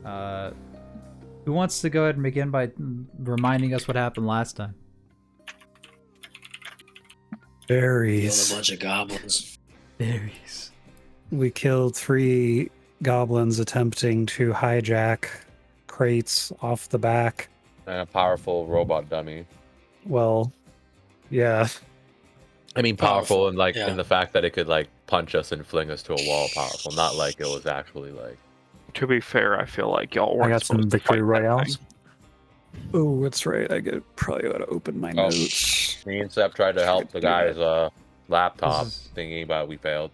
Who wants to go ahead and begin by reminding us what happened last time? Barries. Killed a bunch of goblins. Berries. We killed 3 goblins attempting to hijack crates off the back. And a powerful robot dummy. Well, yeah. I mean, powerful in like yeah. in the fact that it could like punch us and fling us to a wall. Powerful, not like it was actually like. To be fair, I feel like y'all weren't I got some supposed to victory fight that royales. thing. Oh, that's right. Probably ought to open my notes. Me and Sep tried to help the guy's laptop This is- thingy, but we failed.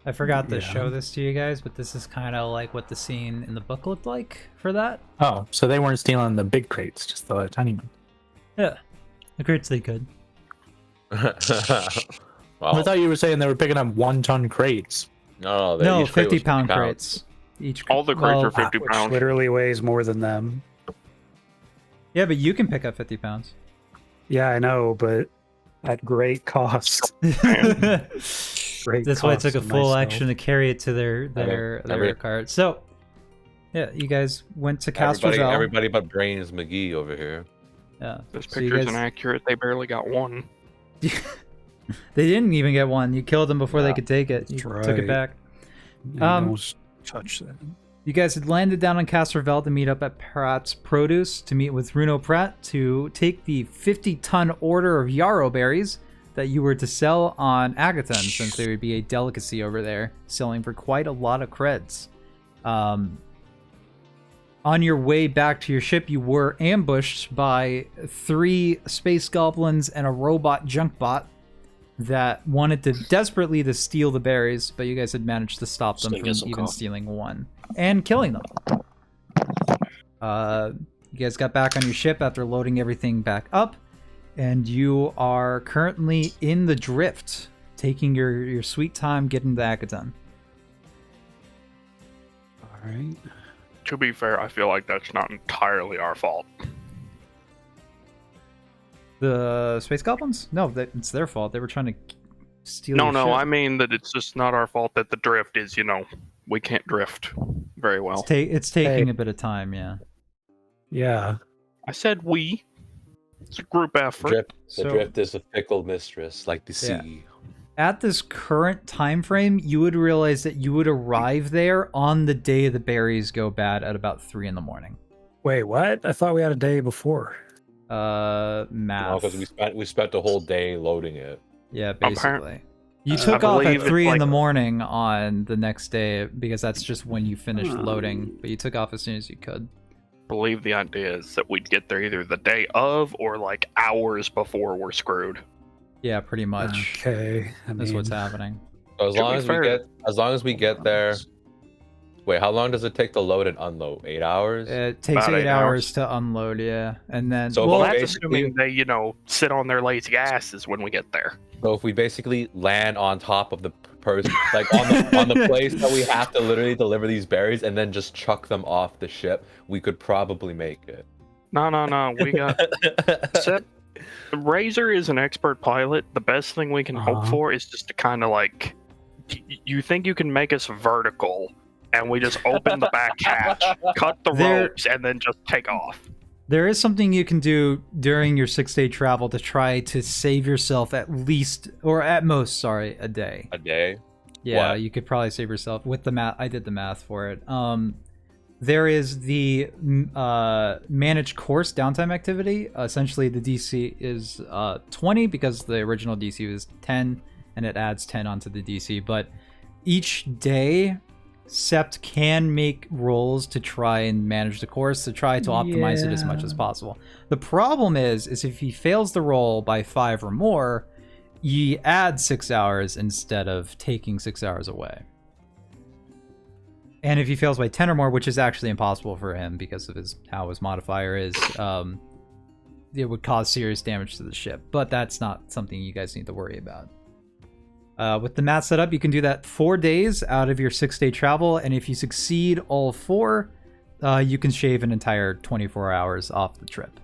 I forgot to Yeah. show this to you guys, but this is kind of like what the scene in the book looked like for that. Oh, so they weren't stealing the big crates, just the tiny one. Yeah, the crates they could. Well, I thought you were saying they were picking up 1-ton crates. no, No, each crate was 50-pound 50 pounds. crates. Each All the crates are 50 Which pounds. literally weighs more than them. Yeah, but you can pick up 50 pounds. Yeah, I know, but at great cost. Great That's why it cost took a to full myself. action to carry it to their Every- cart. So, yeah, you guys went to Castor Everybody but Brains McGee over here. Yeah. This So you picture's guys- inaccurate. They barely got one. They didn't even get one. You killed them before they Yeah. could take it. You That's took it right. back. Yeah, don't touch that. You guys had landed down on Castorville to meet up at Pratt's Produce to meet with Runo Pratt to take the 50-ton order of yaro berries that you were to sell on Akiton, since they would be a delicacy over there, selling for quite a lot of creds. On your way back to your ship, you were ambushed by 3 space goblins and a robot junk bot that wanted to desperately to steal the berries, but you guys had managed to stop them Still from get some even coffee. stealing one and killing them. You guys got back on your ship after loading everything back up, and you are currently in the drift, taking your sweet time getting to Akiton. All right. To be fair, I feel like that's not entirely our fault. The space goblins? No, it's their fault. They were trying to steal. No, your no, ship. I mean that it's just not our fault that the drift is, we can't drift very well. It's taking a bit of time, yeah. Yeah. I said we. It's a group effort. The So- drift is a fickle mistress, like the Yeah. sea. At this current time frame, you would realize that you would arrive there on the day the berries go bad at about 3 in the morning. Wait, what? I thought we had a day before. Math. Because we spent the whole day loading it. Yeah, basically. You I took off at believe it's 3 in the like- morning on the next day because that's just when you finished loading, but you took off as soon as you could. Believe the idea is that we'd get there either the day of or like hours before we're screwed. Yeah, pretty much. Okay. That's what's happening. So as To long be as fair- we get there. Wait, how long does it take to load and unload? 8 hours? It takes About 8 8 hours hours. to unload, yeah. And then, So Well, Well, that's basically- assuming they, sit on their lazy asses when we get there. So if we basically land on top of the person, like on the place that we have to literally deliver these berries, and then just chuck them off the ship, we could probably make it. No. We got Seth, Razor is an expert pilot. The best thing we can hope Uh-huh. for is just to kind of like, you think you can make us vertical, and we just open the back hatch, cut the There- ropes, and then just take off. there is something you can do during your 6-day travel to try to save yourself at least, or at most, sorry, a day. A day? Yeah, What? you could probably save yourself with the math. I did the math for it. There is the managed course downtime activity. Essentially, the DC is 20 because the original DC was 10, and it adds 10 onto the DC. But each day, Sept can make rolls to try and manage the course, to try to optimize it as much as possible. The problem is if he fails the roll by 5 or more, you add 6 hours instead of taking 6 hours away. And if he fails by 10 or more, which is actually impossible for him because of how his modifier is, it would cause serious damage to the ship. But that's not something you guys need to worry about. With the math set up, you can do that 4 days out of your 6-day travel, and if you succeed all 4, you can shave an entire 24 hours off the trip.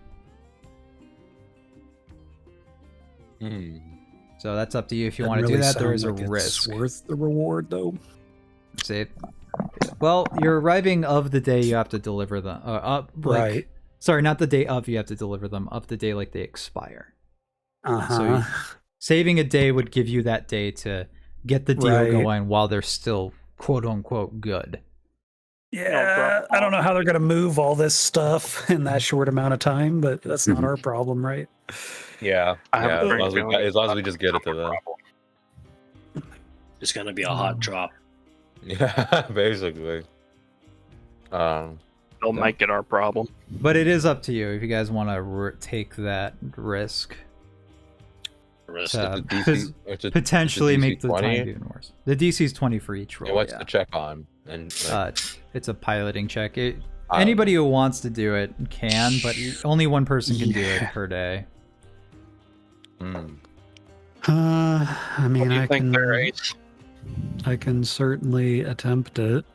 So that's up to you if you want to do that. There is a risk. It's worth the reward, though. See, Well, you're arriving of the day you have to deliver them. Right. Sorry, not the day of you have to deliver them. Of the day like they expire. Uh-huh. So saving a day would give you that day to get the deal Right. going while they're still quote unquote good. Yeah, I don't know how they're going to move all this stuff in that short amount of time, but that's not our problem, right? Yeah. I have Yeah. a As very long as, feeling as long as we just get it to them. It's gonna be a hot drop. Yeah, basically. They'll Yeah. make it our problem. But it is up to you if you guys want to take that risk. Risk to the DC potentially it's a DC make the 20? time even worse. The DC is 20 for each roll. Yeah, what's yeah. the check on? And like, It's a piloting check. piloting. Anybody who wants to do it can, but only one person can do it per day. I mean, What do you I think can, there, Ace? I can certainly attempt it.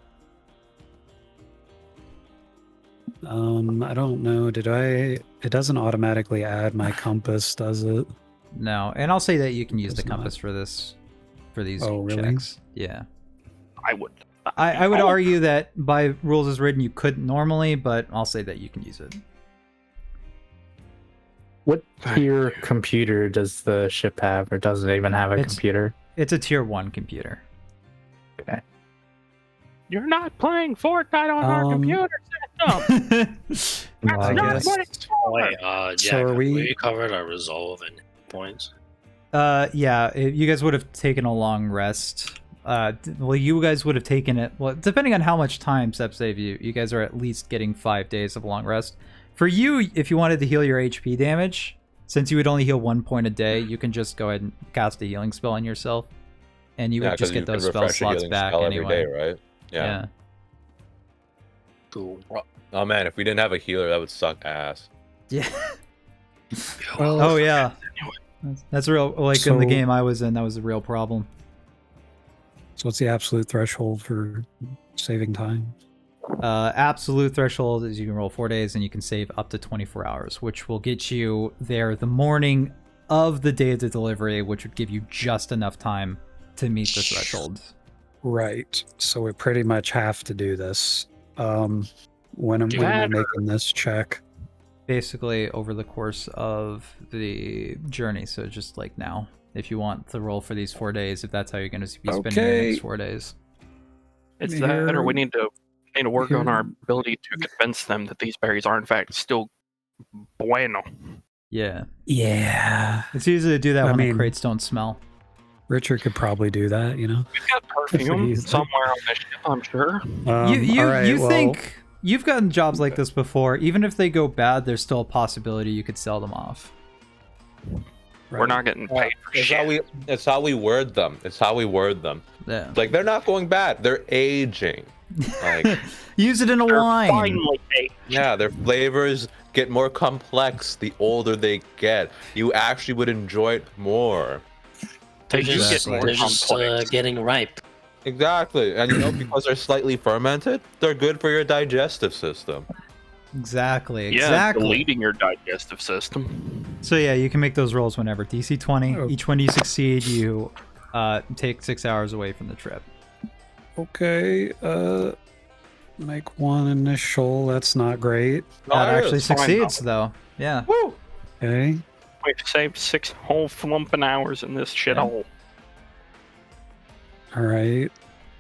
I don't know. It doesn't automatically add my compass, does it? No, and I'll say that you can use the Does not. compass for these Oh, really? checks. Yeah. I would. I would argue that by rules as written you couldn't normally, but I'll say that you can use it. What tier computer does the ship have, or does it even have a It's- computer? It's a tier 1 computer. You're not playing Fortnite on our computer system. Well, I not guess. what it's for. Wait, So Jack, are have we- we covered our resolve and points? Yeah, you guys would have taken a long rest. Well, you guys would have taken it. Well, depending on how much time Sep save you, you guys are at least getting 5 days of long rest. For you, if you wanted to heal your HP damage, since you would only heal 1 point a day, you can just go ahead and cast a healing spell on yourself, and you would just get those spell slots back anyway. Every day, right? Yeah. Cool. Oh man, if we didn't have a healer, that would suck ass. Yeah. Well, Oh yeah. That's real. Like in the So- game I was in, that was a real problem. So what's the absolute threshold for saving time? Absolute threshold is you can roll 4 days and you can save up to 24 hours, which will get you there the morning of the day of the delivery, which would give you just enough time to meet the threshold. Right. So we pretty much have to do this. When am I Matter. making this check? Basically over the course of the journey, so just like now. If you want to roll for these 4 days, if that's how you're going to be spending your Okay. next 4 days. It's that, or we need to work on our ability to convince them that these berries are in fact still bueno. Yeah. Yeah. It's easy to do that I when the mean- crates don't smell. Richard could probably do that, you know? We've got perfume Easy. somewhere on this ship, I'm sure. You all right, well, think you've gotten jobs like this before. Even if they go bad, there's still a possibility you could sell them off. We're right. not getting paid for shit. It's how we word them. It's how we word them. Yeah. Like they're not going bad. They're aging. Like Use it in a They're wine. finally paid. yeah, their flavors get more complex the older they get. You actually would enjoy it more. They They're do just, get more they're just complex. getting ripe. Exactly. And you know, because they're slightly fermented, they're good for your digestive system. Exactly. Yeah, Exactly. deleting your digestive system. So yeah, you can make those rolls whenever. DC 20. Oh. Each one you succeed, you take 6 hours away from the trip. Okay, make one initial. That's not great. That Nice. actually fine, succeeds, though. Yeah. Woo! Okay. We've saved 6 whole flumping hours in this shithole. All right.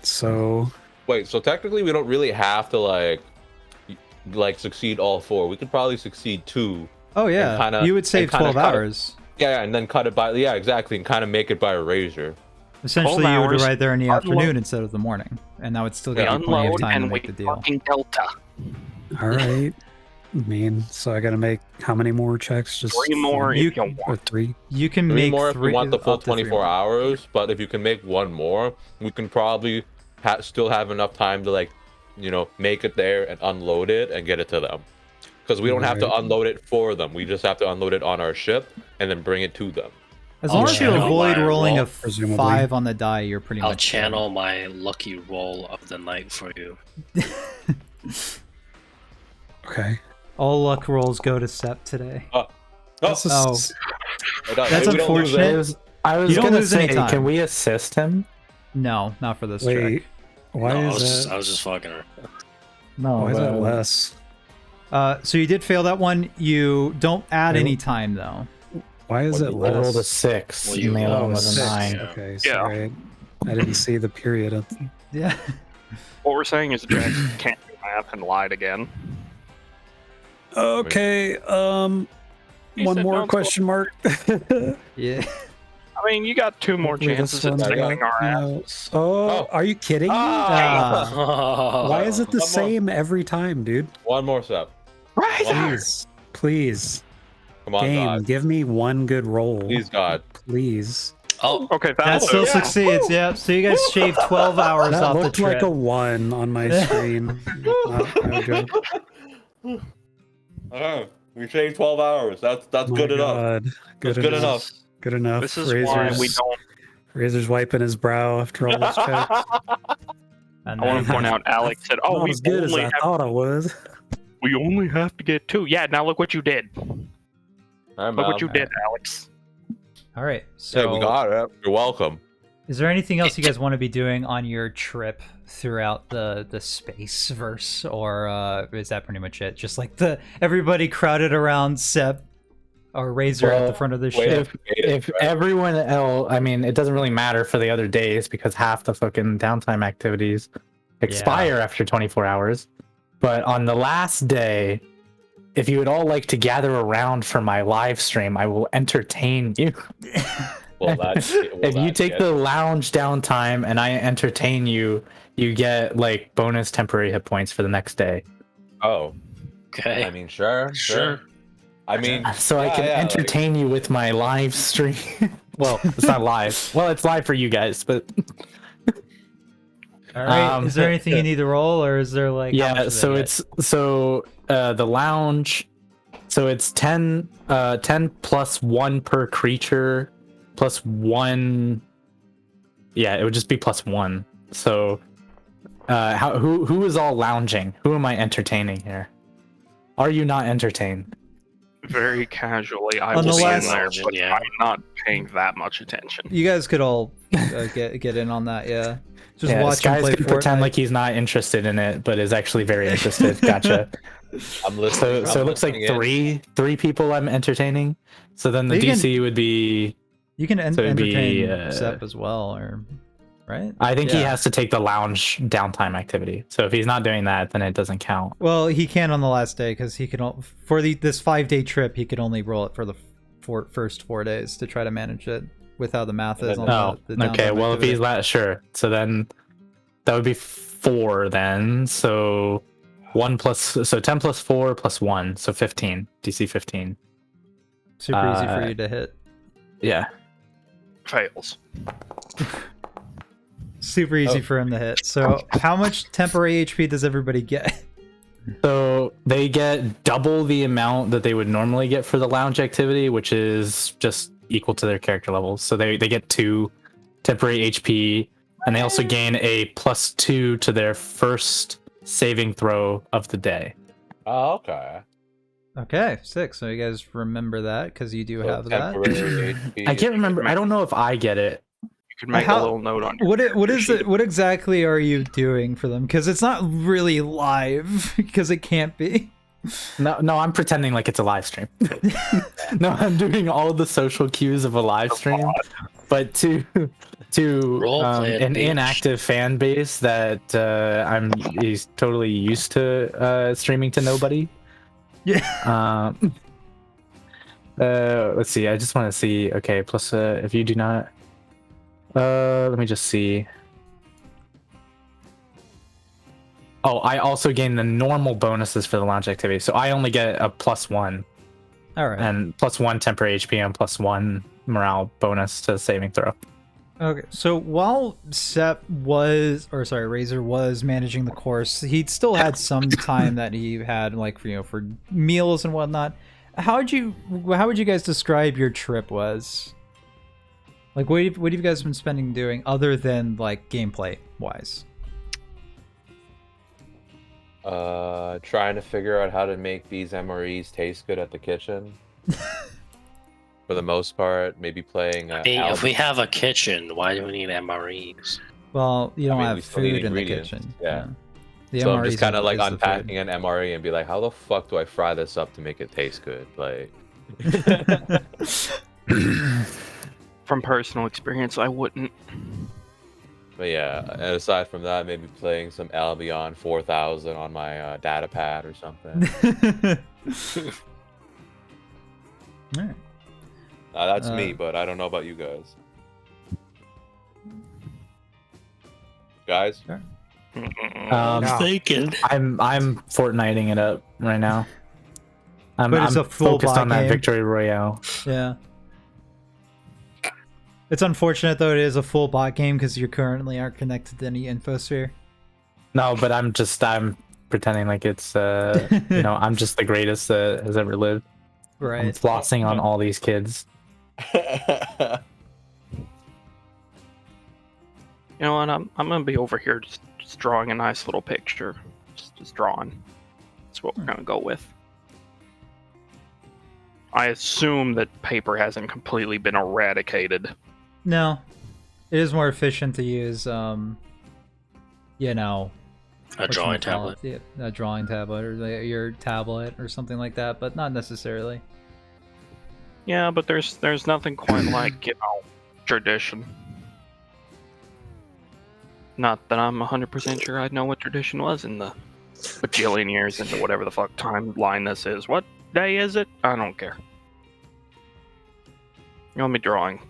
So, Wait, so technically we don't really have to like succeed all 4. We could probably succeed 2. Oh yeah. kinda- you would save and kinda 12 cut it. hours. Yeah, and then cut it by exactly, and kind of make it by erasure. Essentially, 12 you would hours, arrive there in the unload- afternoon instead of the morning, and that would still We give you plenty of unload time to and we make the deal. fucking delta. all right. I mean, so I got to make how many more checks? Just 3 more You- if you want. or 3? You can 3 make more if 3 we want the full up to 3 24 more. hours, but if you can make 1 more, we can probably still have enough time to make it there and unload it and get it to them. Because we don't have to Right. unload it for them. We just have to unload it on our ship and then bring it to them. As I'll long as you channel avoid my rolling roll, a presumably. 5 on the die, you're pretty I'll much channel my lucky roll of the night for you. Okay. All luck rolls go to Sep today. This is- Oh. That's We don't lose unfortunate. it. I was You don't gonna lose any say, time. can we assist him? No, not for this Wait. trick. Why No, is I was just fucking her. No, Why is that less? So you did fail that one. You don't add I any will- time though. Why is What it did I less? rolled a 6. Well, you you made rolled one with a 6. 9. Yeah. Okay, Yeah. sorry. I didn't see the period. Yeah. What we're saying is Jack can't do math and lied again. Okay, He one said more don't question mark. Yeah. I mean, you got 2 more Hopefully this chances at one's saving got, our you know- asses. Oh, are you kidding me? Ah. Why is it the One more. same every time, dude? One more step. Right there. Please, please, Come on, game, God. give me one good roll. Please, God. Please. Oh, Okay, That that'll still do. succeeds. Yeah. So you guys shaved 12 hours That off the looked trip. like a 1 on my screen. No joke. We shaved 12 hours. That's My good enough. God. That's good enough. Good enough. This is why we don't. Razor's wiping his brow after all this checks. And I want then- to point out, Alex said, "Oh, Not we as good as only I have, thought I was. we only have to get 2." Yeah, now look what you did. Look what you did, Alex. All right. So So we got it. You're welcome. is there anything else you guys want to be doing on your trip throughout the space verse, or is that pretty much it? Just like everybody crowded around Sep or Razor at the Well, front of the wait, ship. If everyone else, I mean, it doesn't really matter for the other days because half the fucking downtime activities expire after 24 hours. But on the last day, if you would all like to gather around for my live stream, I will entertain you. If you take the lounge downtime and I entertain you, you get like bonus temporary hit points for the next day. Oh, okay. I mean, sure. I mean, So I can entertain you with my live stream. Well, it's not live. Well, it's live for you guys, but All right. Is there anything you need to roll, or is there like? how much yeah. is So it it's the lounge. So it's 10 plus 1 per creature, plus 1. Yeah, it would just be plus 1. So, who is all lounging? Who am I entertaining here? Are you not entertained? Very casually, I On will the be in last- there, but Yeah. I'm not paying that much attention. You guys could all get in on that. Yeah. Just Yeah, watch him Skye's play gonna pretend Fortnite. like he's not interested in it, but is actually very interested. Gotcha. I'm listening. So it looks like three people I'm entertaining. So then the You can- DC would be. You can So it'd be, entertain Sep as well, or right? I think he Yeah. has to take the lounge downtime activity. So if he's not doing that, then it doesn't count. Well, he can on the last day because he can for this 5-day trip. He could only roll it for the first 4 days to try to manage it with how the math is. On Oh, the okay. downtime Well, if activity. he's not sure, so then that would be 4 then. So 10 plus 4 plus 1, so 15. DC 15. super easy for you to hit. Yeah. Fails. Super easy for him to hit. So, how much temporary HP does everybody get? So they get double the amount that they would normally get for the lounge activity, which is just equal to their character levels. So they get 2 temporary HP, and they also gain a +2 to their first saving throw of the day. Oh, okay. Okay, 6. So you guys remember that because you do So have that. temporary HP. I can't remember. I don't know if I get it. You could make How- a little note on your What is sheet. it? What exactly are you doing for them? Because it's not really live because it can't be. No, I'm pretending like it's a live stream. No, I'm doing all the social cues of a live stream, but to Roleplay it, an bitch. inactive fan base that he's totally used to streaming to nobody. Yeah. Let's see. I just want to see. Okay, plus if you do not, let me just see. Oh, I also gain the normal bonuses for the launch activity, so I only get a +1 All right. and +1 temporary HP and +1 morale bonus to saving throw. Okay, so while Razor was managing the course, he still had some time that he had, like, for meals and whatnot. How would you guys describe your trip was? Like, what have you guys been spending doing other than like gameplay wise? Trying to figure out how to make these MREs taste good at the kitchen. For the most part, maybe playing. If we have a kitchen, why do we need MREs? Well, you don't I mean, have we still need food in the ingredients, kitchen. yeah. The So I'm MREs just kind of is like the food. unpacking an MRE and be like, how the fuck do I fry this up to make it taste good? Like, From personal experience, I wouldn't. but yeah. And aside from that, maybe playing some Albion 4000 on my data pad or something. Alright. That's me, but I don't know about you guys. Guys, Um, Thinking. I'm Fortniting it up right now. I'm But it's a full focused on bot that game. victory royale. Yeah. It's unfortunate though it is a full bot game because you currently aren't connected to any infosphere. No, but I'm pretending like it's I'm just the greatest that has ever lived. I'm Right. flossing on all these kids. You know what? I'm gonna be over here just drawing a nice little picture. Just drawing. That's what we're gonna go with. I assume that paper hasn't completely been eradicated. No. It is more efficient to use A drawing tablet. Yeah, a drawing tablet or your tablet or something like that, but not necessarily. Yeah, but there's nothing quite like, tradition. Not that I'm 100% sure I'd know what tradition was in the bajillion years into whatever the fuck timeline this is. What day is it? I don't care. You want me drawing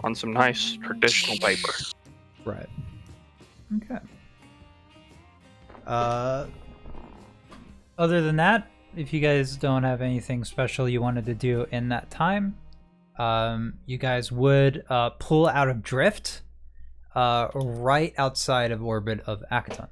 on some nice traditional paper. Right. Okay. Other than that, if you guys don't have anything special you wanted to do in that time, you guys would pull out of drift right outside of orbit of Akiton.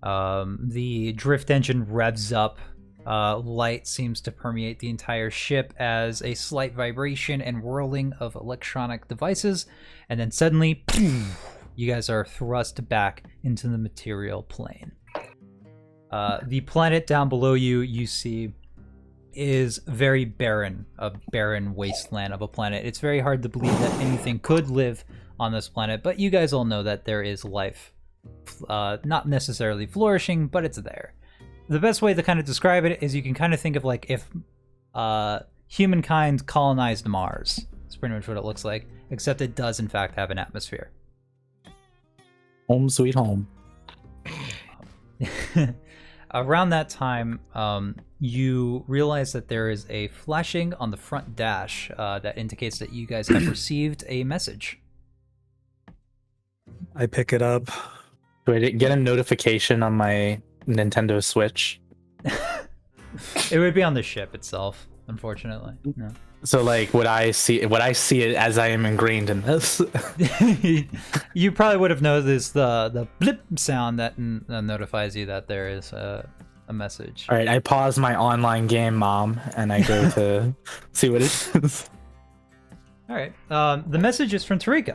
The drift engine revs up. Light seems to permeate the entire ship as a slight vibration and whirling of electronic devices, and then suddenly, you guys are thrust back into the material plane. The planet down below you see, is very barren, a barren wasteland of a planet. It's very hard to believe that anything could live on this planet, but you guys all know that there is life. Not necessarily flourishing, but it's there. The best way to kind of describe it is you can kind of think of like if humankind colonized Mars. That's pretty much what it looks like, except it does in fact have an atmosphere. Home sweet home. Around that time, you realize that there is a flashing on the front dash that indicates that you guys have received a message. I pick it up. Do I get a notification on my Nintendo Switch? It would be on the ship itself, unfortunately. No. So like, would I see it as I am ingrained in this? You probably would have noticed the blip sound that notifies you that there is a message. All right, I pause my online game, Mom, and I go to see what it is. All right. The message is from Tarika,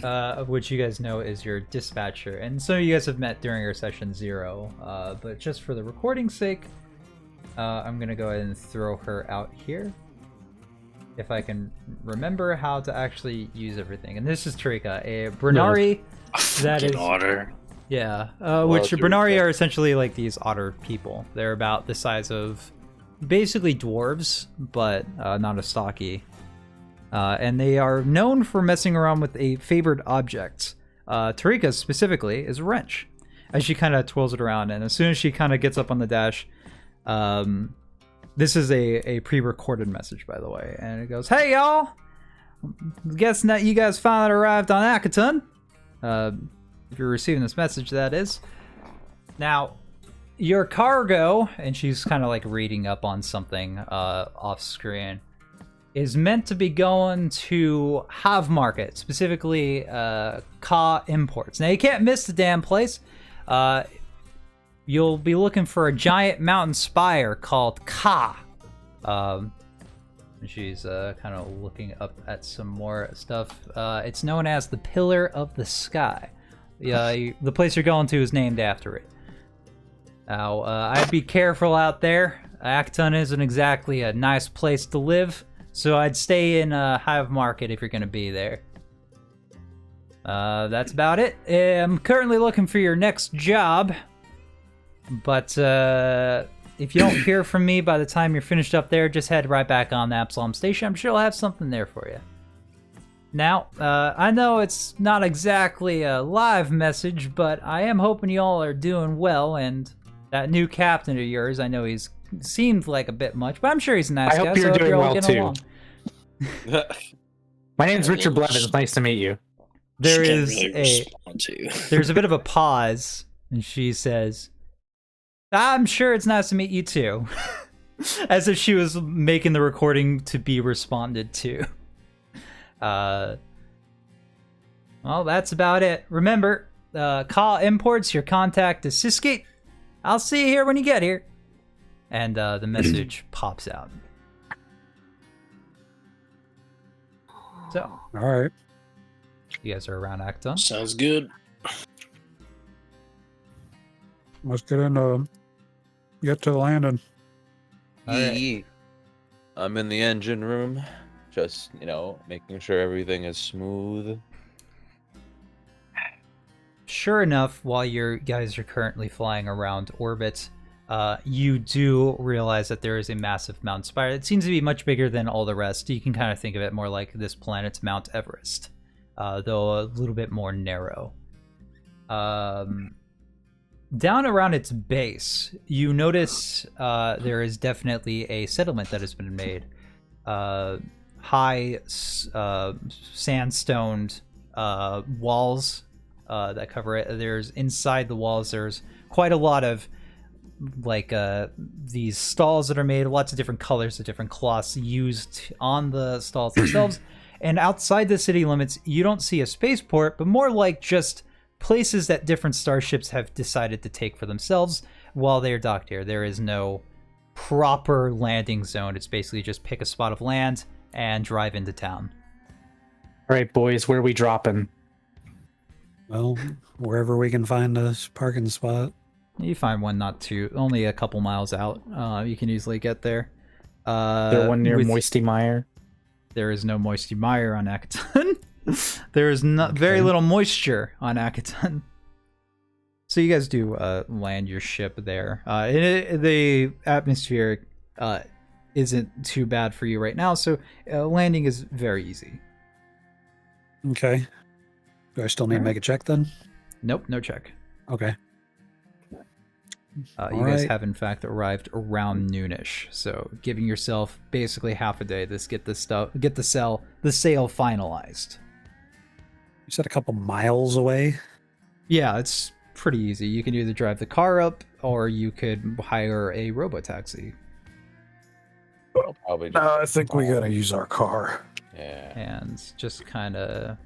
of which you guys know is your dispatcher, and some of you guys have met during your session 0. But just for the recording's sake, I'm gonna go ahead and throw her out here, if I can remember how to actually use everything. And this is Tarika, a Brunari. That is Otter. yeah. Which Brunari are essentially like these otter people. They're about the size of basically dwarves, but not as stocky. And they are known for messing around with a favored object. Tarika specifically is a wrench, as she kind of twirls it around. And as soon as she kind of gets up on the dash, this is a pre-recorded message, by the way, and it goes, "Hey y'all, guessing that you guys finally arrived on Akiton. If you're receiving this message, that is. Now, your cargo," and she's kind of like reading up on something off screen, "is meant to be going to Hive Market, specifically Ka Imports. Now, you can't miss the damn place. You'll be looking for a giant mountain spire called Ka." She's kind of looking up at some more stuff. It's known as the Pillar of the Sky. The place you're going to is named after it. Now, I'd be careful out there. Akiton isn't exactly a nice place to live, so I'd stay in Hive Market if you're going to be there. That's about it. I'm currently looking for your next job, but if you don't hear from me by the time you're finished up there, just head right back on the Absalom Station. I'm sure I'll have something there for you. Now, I know it's not exactly a live message, but I am hoping you all are doing well, and that new captain of yours, I know he's seemed like a bit much, but I'm sure he's a nice I guy. hope you're so doing all well, getting too. along. My name's Richard Blevins. Nice to meet you. There She can't is really a respond to you. there's a bit of a pause, and she says, "I'm sure it's nice to meet you too," as if she was making the recording to be responded to. Well, that's about it. Remember, call imports. Your contact is Siski. I'll see you here when you get here. And the message pops out. So, All right. you guys are around Akiton. Sounds good. Let's get to the landing. All right. Yee. I'm in the engine room, just, making sure everything is smooth. Sure enough, while you guys are currently flying around orbit, you do realize that there is a massive mountain spire. It seems to be much bigger than all the rest. You can kind of think of it more like this planet's Mount Everest, though a little bit more narrow. Down around its base, you notice there is definitely a settlement that has been made. High sandstone walls that cover it. There's inside the walls, there's quite a lot of these stalls that are made, lots of different colors of different cloths used on the stalls themselves. And outside the city limits, you don't see a spaceport, but more like just places that different starships have decided to take for themselves while they're docked here. There is no proper landing zone. It's basically just pick a spot of land and drive into town. All right, boys, where are we dropping? Well, wherever we can find a parking spot. You find one only a couple miles out. You can easily get there. There one near Moisty Mire. There is no Moisty Mire on Akiton. There is very little moisture on Akiton. So you guys do land your ship there. The atmosphere isn't too bad for you right now, so landing is very easy. Okay. Do I still need to make a check then? Nope, no check. Okay. You guys have in fact arrived around noonish, so giving yourself basically half a day to get the sail finalized. You said a couple miles away? Yeah, it's pretty easy. You can either drive the car up, or you could hire a robotaxi. Probably. No, I think we gotta use our car. Yeah. And just kind of,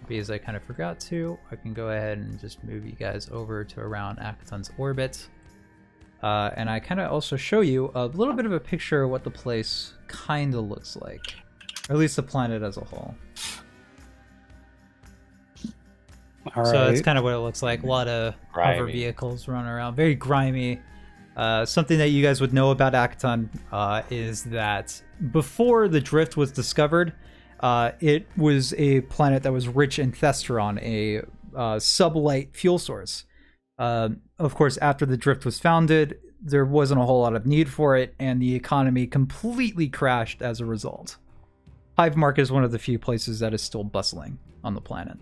because I kind of forgot to, I can go ahead and just move you guys over to around Akiton's orbit. And I kind of also show you a little bit of a picture of what the place kind of looks like. Or at least the planet as a whole. All right. So that's kind of what it looks like. A lot of hover Grimy. vehicles running around. Very grimy. Something that you guys would know about Akiton is that before the drift was discovered, it was a planet that was rich in thestron, a sublight fuel source. Of course, after the drift was founded, there wasn't a whole lot of need for it, and the economy completely crashed as a result. Hivemark is one of the few places that is still bustling on the planet.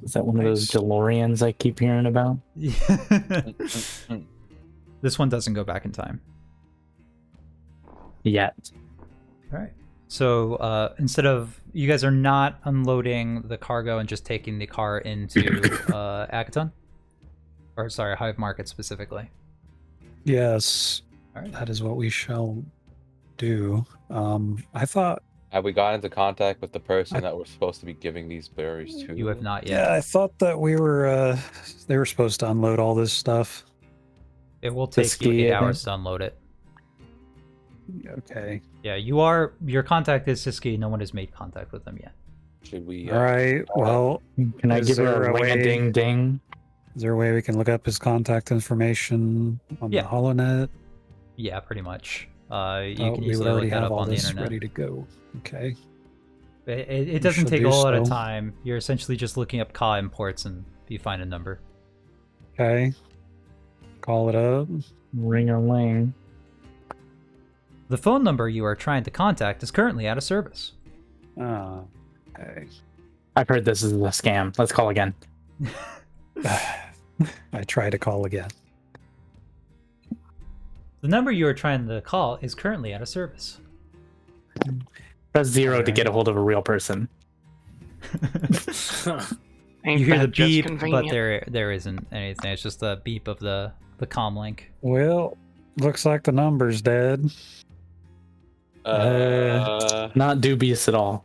Is that one of those DeLoreans I keep hearing about? This one doesn't go back in time. Yet. All right. So instead of, you guys are not unloading the cargo and just taking the car into Akiton? Or sorry, Hive Market specifically. Yes, All right. that is what we shall do. I thought, Have we got into contact with the person that we're supposed to be giving these berries to? You have not yet. yeah, I thought that they were supposed to unload all this stuff. It will take you Skye, 8 I think. hours to unload it. Okay. Yeah, your contact is Siski. No one has made contact with them yet. Should we? All right. Well, Can I Is give there her a a way- ring-a-ding ding? is there a way we can look up his contact information on Yeah. the HoloNet? Yeah, pretty much. You Oh, can we would easily look already that have up all on the this internet. ready to go. Okay. It doesn't should take a do whole lot of so. time. You're essentially just looking up Ka imports and you find a number. Okay. Call it up. Ring-a-ling. The phone number you are trying to contact is currently out of service. Oh, okay. I've heard this is a scam. Let's call again. I try to call again. The number you are trying to call is currently out of service. Press 0 to get a hold of a real person. Ain't You hear the that just beep, convenient? but there isn't anything. It's just the beep of the comm link. Well, looks like the number's dead. Not dubious at all.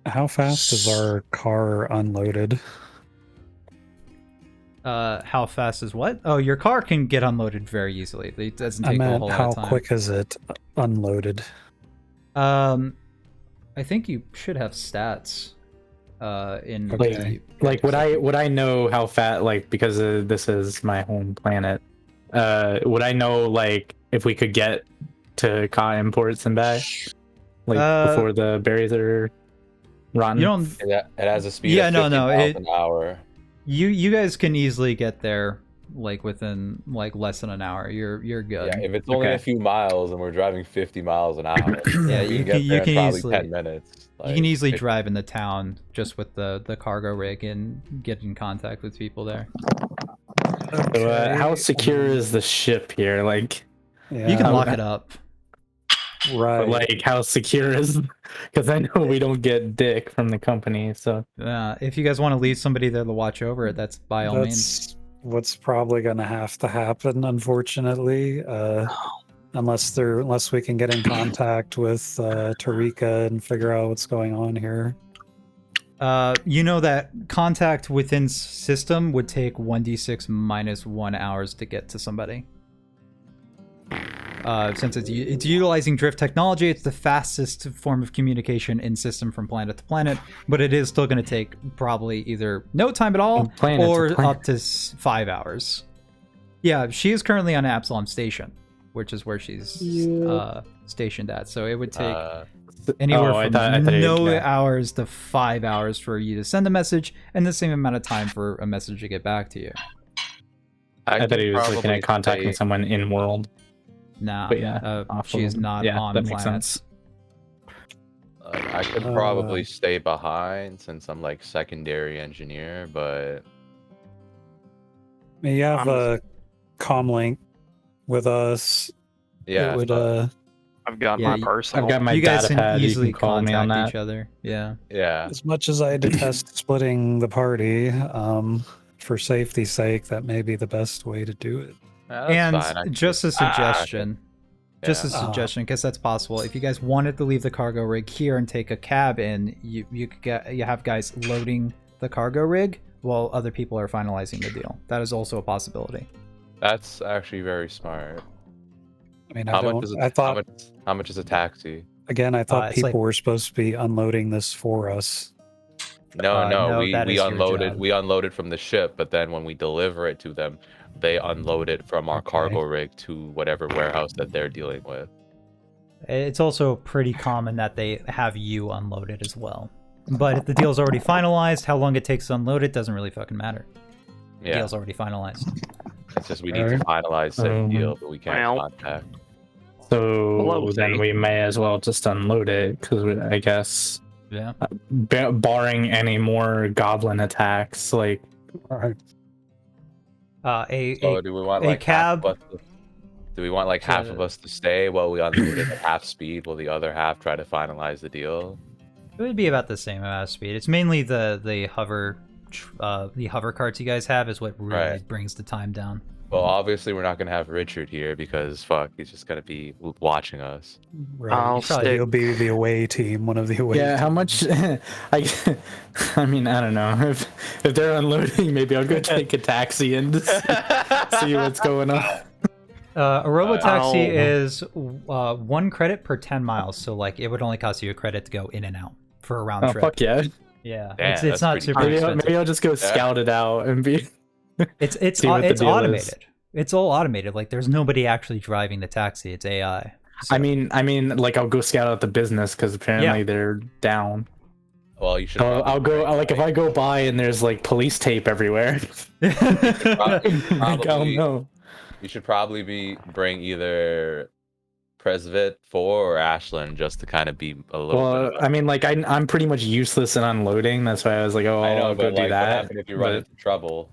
How fast is our car unloaded? How fast is what? Oh, your car can get unloaded very easily. It doesn't I take a meant whole lot how of time. quick is it unloaded? I think you should have stats. In Okay. Like would I know how fat, like, because this is my home planet, would I know, like, if we could get to Ka imports and back, like, before the berries are rotten? You don't. It has a speed Yeah, of no, 50 no, miles an hour. You guys can easily get there, like within like less than an hour. You're good. Yeah, if it's only Okay. a few miles and we're driving 50 miles an hour, Yeah, we you can get can- there you can in probably easily- 10 minutes. You can easily it- drive in the town just with the cargo rig and get in contact with people there. So, how secure is the ship here? Like, Yeah, You can lock it up. Right. like how secure is? Because I know we don't get dick from the company. So If you guys want to leave somebody there to watch over it, that's by all means. That's what's probably going to have to happen, unfortunately. Unless we can get in contact with Tarika and figure out what's going on here. You know that contact within system would take 1d6 minus 1 hours to get to somebody. Since it's utilizing drift technology, it's the fastest form of communication in system from planet to planet, but it is still going to take probably either no time at all From planet to or planet. up to 5 hours. Yeah, she is currently on Absalom Station, which is where she's stationed at. So it would take anywhere I from thought no yeah. hours to 5 hours for you to send a message, and the same amount of time for a message to get back to you. I thought he was looking probably at contacting stay- someone in world. Nah, But yeah, off she is of- not yeah, on that makes planets. sense. I could probably stay behind since I'm like secondary engineer, but May you have a comm link with us? yeah, It would, I've got Yeah, my you- personal. I've got my You guys data can pad. easily You can call me on contact that. each other. Yeah. yeah. as much as I detest splitting the party, for safety's sake, that may be the best way to do it. That's And fine, I can just a just- suggestion. Just a Yeah. suggestion, because that's possible. If you guys wanted to leave the cargo rig here and take a cab in, you have guys loading the cargo rig while other people are finalizing the deal. That is also a possibility. That's actually very smart. I mean, How much is I thought how much is a taxi? again, I thought it's people like- were supposed to be unloading this for us. No, no, we that is your unloaded job. we unloaded from the ship, but then when we deliver it to them, they unload it from our Okay. cargo rig to whatever warehouse that they're dealing with. It's also pretty common that they have you unload it as well. But if the deal's already finalized, how long it takes to unload it doesn't really fucking matter. The Yeah, deal's already finalized. it's just we need to finalize said deal, but we can't Well. contact. So Hello, then Zay. we may as well just unload it because I guess Yeah. barring any more goblin attacks, like All right. So do we want a like half of cab us do we want like half of us to stay while we unload it at half speed while the other half try to finalize the deal? It would be about the same amount of speed. It's mainly the hover carts you guys have is what really Right. brings the time down. Well, obviously we're not gonna have Richard here because fuck, he's just gonna be watching us. Right. I'll stick. You'll be the away team, one of the away. yeah. How much? I mean, I don't know if they're unloading. Maybe I'll go take a taxi and see what's going on. A robotaxi Ow. is 1 credit per 10 miles, so like it would only cost you a credit to go in and out for a round Oh trip. fuck yeah! Yeah, Damn, it's that's not pretty super Maybe expensive. I'll just go scout it out and be. It's see what the deal is. automated. It's all automated. Like there's nobody actually driving the taxi. It's AI. I mean, like I'll go scout out the business because apparently they're down. Well, you should. So I'll go. Like if I go by and there's like police tape everywhere. Like, I don't know. You should probably bring either Presvit 4 or Ashlyn just to kind of be a little. Well, I mean, like I'm pretty much useless in unloading. That's why I was like, oh, I know, I'll go but do like, that. what happened if you run into trouble?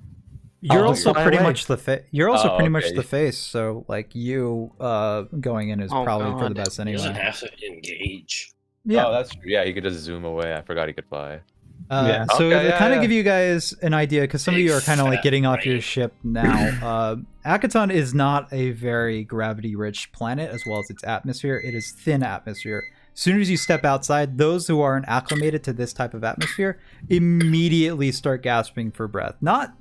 You're Oh, also you're pretty right. much the face. You're also Oh, pretty much okay. the face. So like you going in is Oh, probably for the God. best He doesn't anyway. have to engage. Yeah. Oh, that's true. Yeah, he could just zoom away. I forgot he could fly. Yeah. So Okay, to yeah, kind of yeah. give you guys an idea, because some of you are kind of like getting off your Right. ship now. Akiton is not a very gravity-rich planet, as well as its atmosphere. It is thin atmosphere. As soon as you step outside, those who aren't acclimated to this type of atmosphere immediately start gasping for breath. Not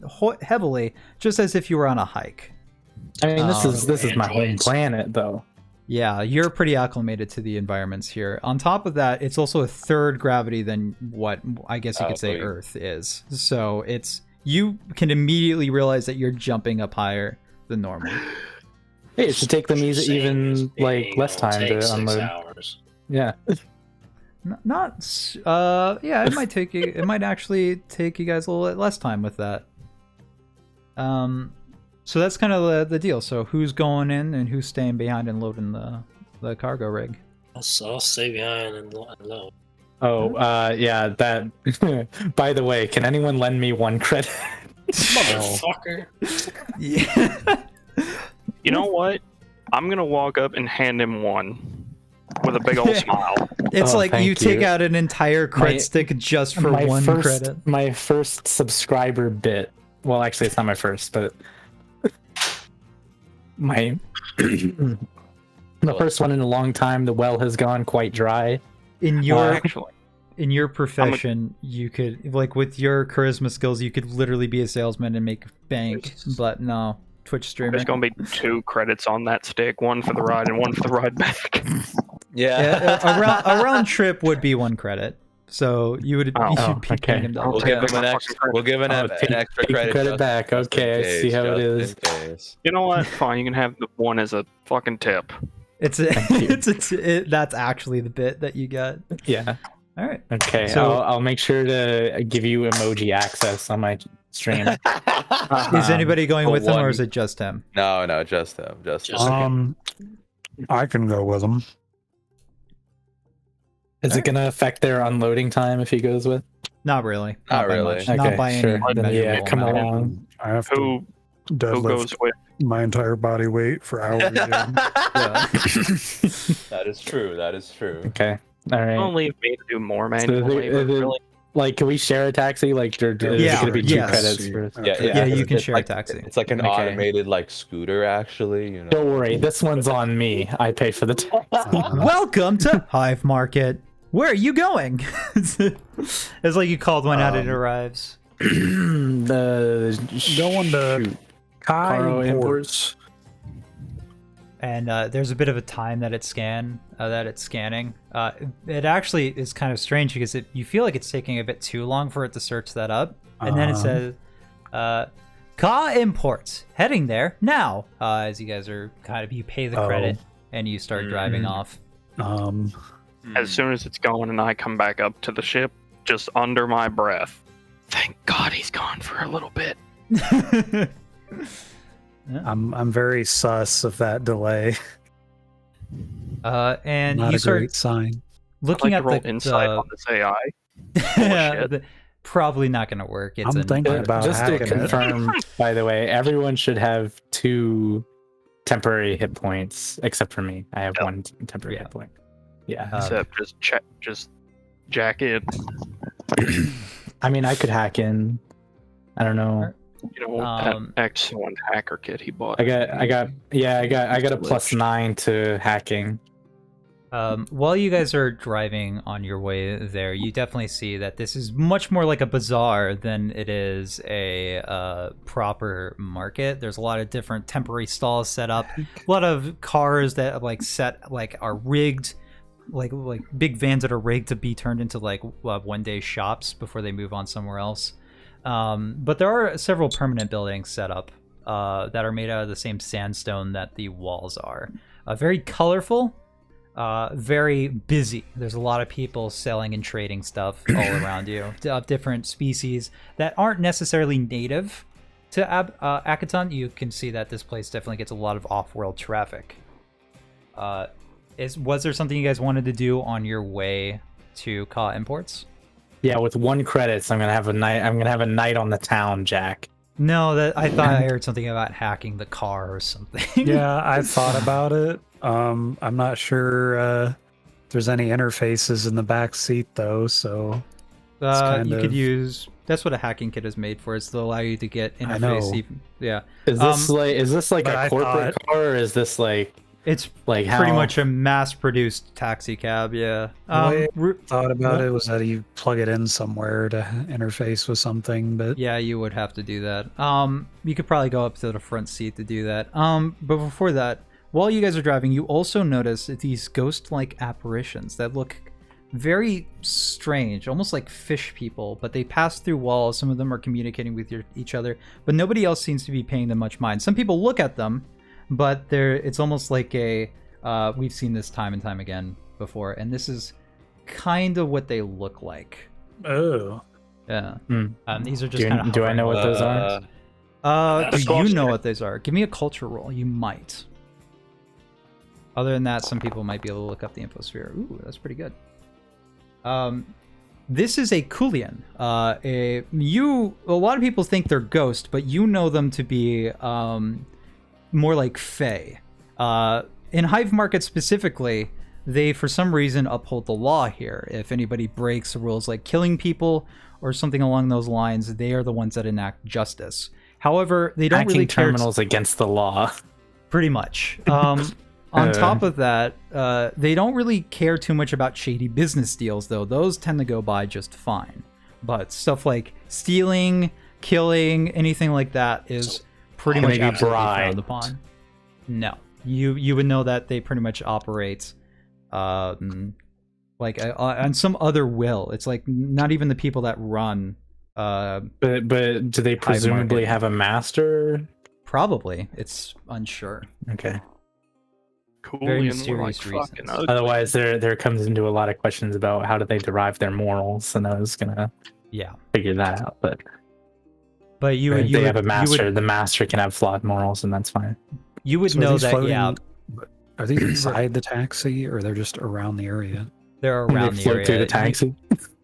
heavily, just as if you were on a hike. I mean, this is my home Androids. planet, though. Yeah, you're pretty acclimated to the environments here. On top of that, it's also a third gravity than what I guess you could say sweet. Earth is. So you can immediately realize that you're jumping up higher than normal. Hey, it should take them Saying this like thing less will time take to 6 unload. hours. Yeah. Yeah, it might take you. It might actually take you guys a little bit less time with that. So that's kind of the deal. So who's going in and who's staying behind and loading the cargo rig? I'll stay behind and load. Oh, yeah. That. By the way, can anyone lend me 1 credit? Motherfucker. Yeah. You know what? I'm gonna walk up and hand him 1 with a big old smile. It's Oh, like you thank take you. out an entire crit My- stick just for 1 credit. My first subscriber bit. Well, actually, it's not my first, but my the first one in a long time. The well has gone quite dry. In your Actually, in your profession, you could like with your charisma skills, you could literally be a salesman and make bank. But no, Twitch streamer. there's gonna be 2 credits on that stick, 1 for the ride and 1 for the ride back. Yeah. a round trip would be 1 credit. So you would Oh, you should be okay. paying him double. We'll give him an extra. We'll give an extra take the credit. credit just- back. just in Okay, I see case, how it just is. in case. You know what? Fine, you can have the 1 as a fucking tip. It's that's actually the bit that you get. Yeah. All right. Okay. So- I'll make sure to give you emoji access on my stream. Is anybody going for with him or one- is it just him? No, just him. Just him. Just- I can go with them. Is it gonna affect their unloading time if he goes with? Not really. Not by really. much. Not by sure. any Then, yeah, measurable come amount. along. I have to Who deadlift goes with? my entire body weight for hours. Yeah. That is true. That is true. Okay. All right. Don't leave me to do more So manual labor. Really? Like, can we share a taxi? Like, is it Yeah, gonna be 2 yes. credits for? Yeah, Yeah, you can it's share a like, taxi. It's like an Okay. automated like scooter, actually. You know. Don't worry, this one's on me. I pay for the taxi. Welcome to Hive Market. Where are you going? It's like you called one out, it arrives. the Going to shoot. Kai Caro imports. And there's a bit of a time that it's scanning. It actually is kind of strange because you feel like it's taking a bit too long for it to search that up. And then it says, Ka Imports, heading there now. As you guys are you pay the credit and you start driving off. As soon as it's going and I come back up to the ship, just under my breath, thank God he's gone for a little bit. I'm very sus of that delay. And Not you a start great sign. looking I'd at like to roll insight on this AI. Bullshit. Probably not going to work. It's I'm thinking about Just to hacking it. confirm, by the way, everyone should have 2 temporary hit points, except for me. I have 1 temporary hit point. Yeah. Except just jack in. I mean, I could hack in. I don't know. You know that excellent hacker kit he bought. I got a +9 to hacking. While you guys are driving on your way there, you definitely see that this is much more like a bazaar than it is a proper market. There's a lot of different temporary stalls set up, a lot of cars that are rigged, like big vans that are rigged to be turned into one-day shops before they move on somewhere else. But there are several permanent buildings set up that are made out of the same sandstone that the walls are. Very colorful. very busy. There's a lot of people selling and trading stuff all around you of different species that aren't necessarily native to Akiton. You can see that this place definitely gets a lot of off-world traffic. Was there something you guys wanted to do on your way to Ka Imports? Yeah, with 1 credits, I'm gonna have a night on the town, Jack. No, that I thought I heard something about hacking the car or something. Yeah, I thought about it. I'm not sure if there's any interfaces in the back seat though, so you could use. That's what a hacking kit is made for. Is to allow you to get interface. I know. Yeah. Is this like a corporate car, or is this like? It's like pretty much a mass-produced taxi cab, yeah. Thought about it was that you plug it in somewhere to interface with something, but yeah, you would have to do that. You could probably go up to the front seat to do that. But before that, while you guys are driving, you also notice these ghost-like apparitions that look very strange, almost like fish people, but they pass through walls. Some of them are communicating with each other, but nobody else seems to be paying them much mind. Some people look at them, but it's almost like we've seen this time and time again before, and this is kind of what they look like. oh, Yeah. These are just kind of. Do I know what those are? Do you know what those are? Give me a culture roll. You might. Other than that, some people might be able to look up the infosphere. Ooh, that's pretty good. This is a Kulian. A lot of people think they're ghost, but you know them to be more like Fae. In Hive Market specifically, they for some reason uphold the law here. If anybody breaks the rules like killing people or something along those lines, they are the ones that enact justice. However, they don't really care. Terminals against the law. Pretty much. On top of that, they don't really care too much about shady business deals, though. Those tend to go by just fine. But stuff like stealing, killing, anything like that is pretty much absolutely frowned upon. No, you would know that they pretty much operate on some other will. It's like not even the people that run. But do they presumably have a master? Probably. It's unsure. Okay. Cool. Very mysterious reasons. Otherwise, there comes into a lot of questions about how do they derive their morals, and I was gonna figure that out. But you have a master. The master can have flawed morals, and that's fine. You would know that. Yeah. Are these inside the taxi, or they're just around the area? They're around the area. Through the taxi.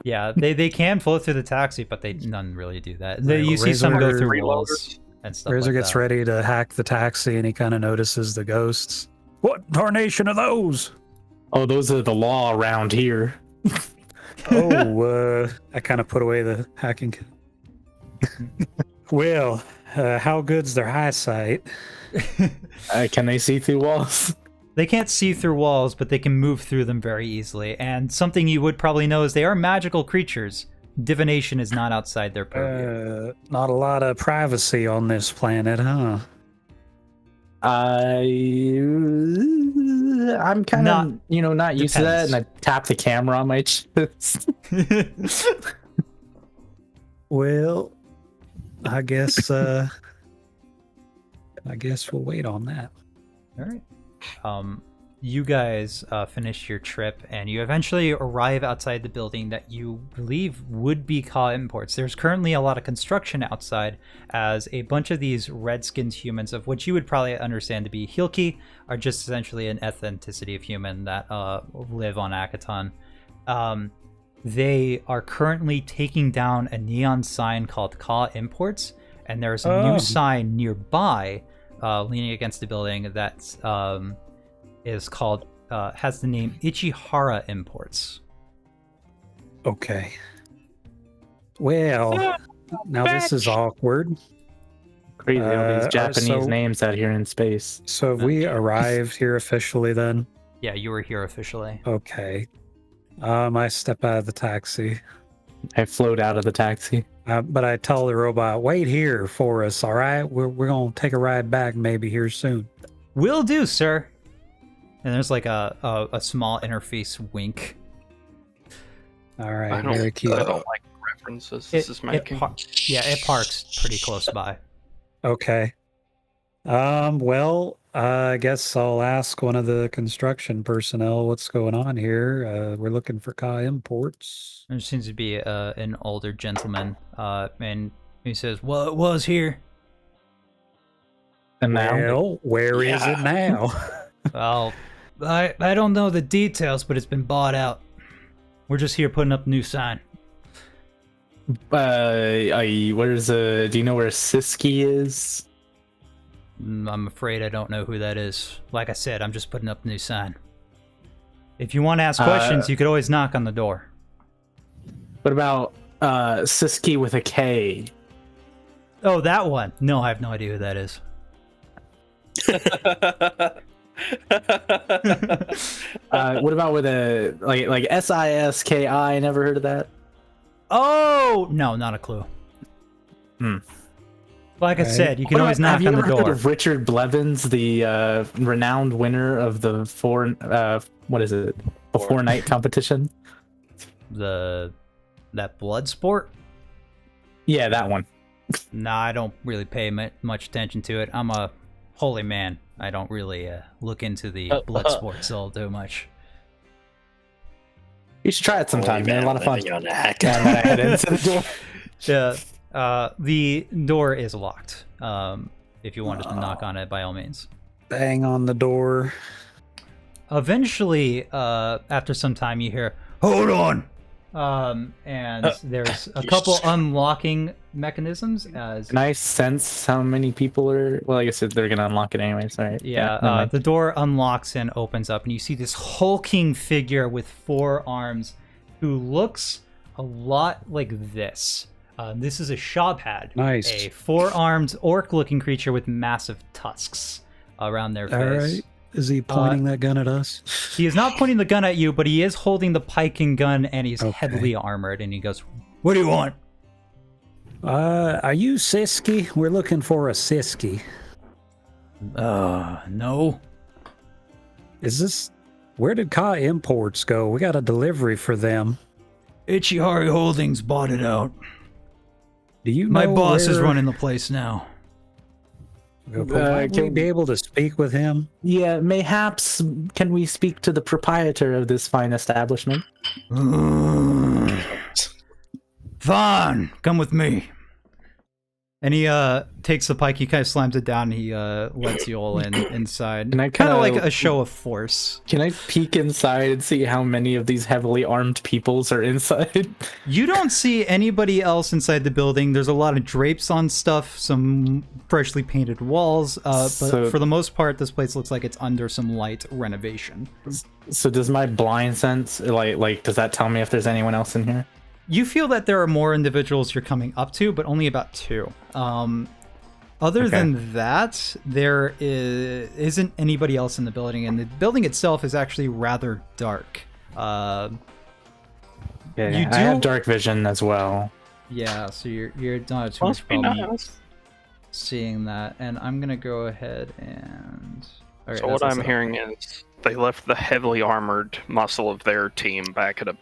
Yeah, they can float through the taxi, but none really do that. You see some go through walls and stuff. Razor like gets that. ready to hack the taxi, and he kind of notices the ghosts. What tarnation are those? Oh, those are the law around here. I kind of put away the hacking kit. Well, how good's their eyesight? Can they see through walls? They can't see through walls, but they can move through them very easily. And something you would probably know is they are magical creatures. Divination is not outside their purview. Not a lot of privacy on this planet, huh? I'm kind of, not used to that, and I tap the camera on my chest. Well, I guess we'll wait on that. All right. You guys finish your trip, and you eventually arrive outside the building that you believe would be Ka Imports. There's currently a lot of construction outside, as a bunch of these red-skinned humans, of which you would probably understand to be Hilki, are just essentially an ethnicity of human that live on Akiton. They are currently taking down a neon sign called Ka Imports, and there's a new sign nearby, leaning against the building that's is called has the name Ichihara Imports. Okay. Well, now this is awkward. Crazy, all these Japanese names out here in space. So have we arrived here officially then? Yeah, you were here officially. Okay. I step out of the taxi. I float out of the taxi. But I tell the robot, wait here for us, all right? We're going to take a ride back maybe here soon. Will do, sir. And there's like a small interface wink. All right, very cute. I don't like references this is making. It parks pretty close by. Okay. Well, I guess I'll ask one of the construction personnel what's going on here. We're looking for Ka imports. There seems to be an older gentleman, and he says, "Well, it was here." And now, Well, where is it now? Well, I don't know the details, but it's been bought out. We're just here putting up a new sign. where's do you know where Siski is? I'm afraid I don't know who that is. Like I said, I'm just putting up a new sign. If you want to ask questions, you could always knock on the door. What about Siski with a K? Oh, that one. No, I have no idea who that is. What about with a like Siski? Never heard of that. Oh, no, not a clue. Like I said, you can always knock Have you on the ever heard door. of Richard Blevins, the renowned winner of the before night competition? That blood sport? Yeah, that one. Nah, I don't really pay much attention to it. I'm a holy man. I don't really look into the blood sports all too much. You should try it sometime. Holy Man, a man lot of fun. living on a hack. And then I head into the door. Yeah, the door is locked. If you wanted to knock on it, by all means. Bang on the door. Eventually, after some time, you hear, "Hold on!" And there's a couple unlocking mechanisms as... Can I sense how many people are... Well, I guess they're going to unlock it anyways, right? Yeah, never mind. the door unlocks and opens up, and you see this hulking figure with 4 arms who looks a lot like this. This is a Shobhad, Nice. a 4-armed orc-looking creature with massive tusks around their face. All right. Is he pointing that gun at us? He is not pointing the gun at you, but he is holding the pike and gun, and he's Okay. heavily armored, and he goes, "What do you want?" Are you Siski? We're looking for a Siski. No. Is this... Where did Ka Imports go? We got a delivery for them. Ichy Holdings bought it out. Do you know My boss is where- running the place now. Might we be able to speak with him? Yeah, mayhaps can we speak to the proprietor of this fine establishment? Fine, come with me. And he takes the pike, he kind of slams it down, and he lets you all inside. Can I kind of kinda- like a show of force. Can I peek inside and see how many of these heavily armed peoples are inside? You don't see anybody else inside the building. There's a lot of drapes on stuff, some freshly painted walls, but So- for the most part, this place looks like it's under some light renovation. So does my blind sense, like does that tell me if there's anyone else in here? You feel that there are more individuals you're coming up to, but only about 2. Other Okay. than that, there isn't anybody else in the building, and the building itself is actually rather dark. Yeah, You I have do- dark vision as well. Yeah, so you don't have too much Must be problem nice. seeing that. And I'm gonna go ahead and. Okay, So that's what all I'm set up. hearing is they left the heavily armored muscle of their team back at a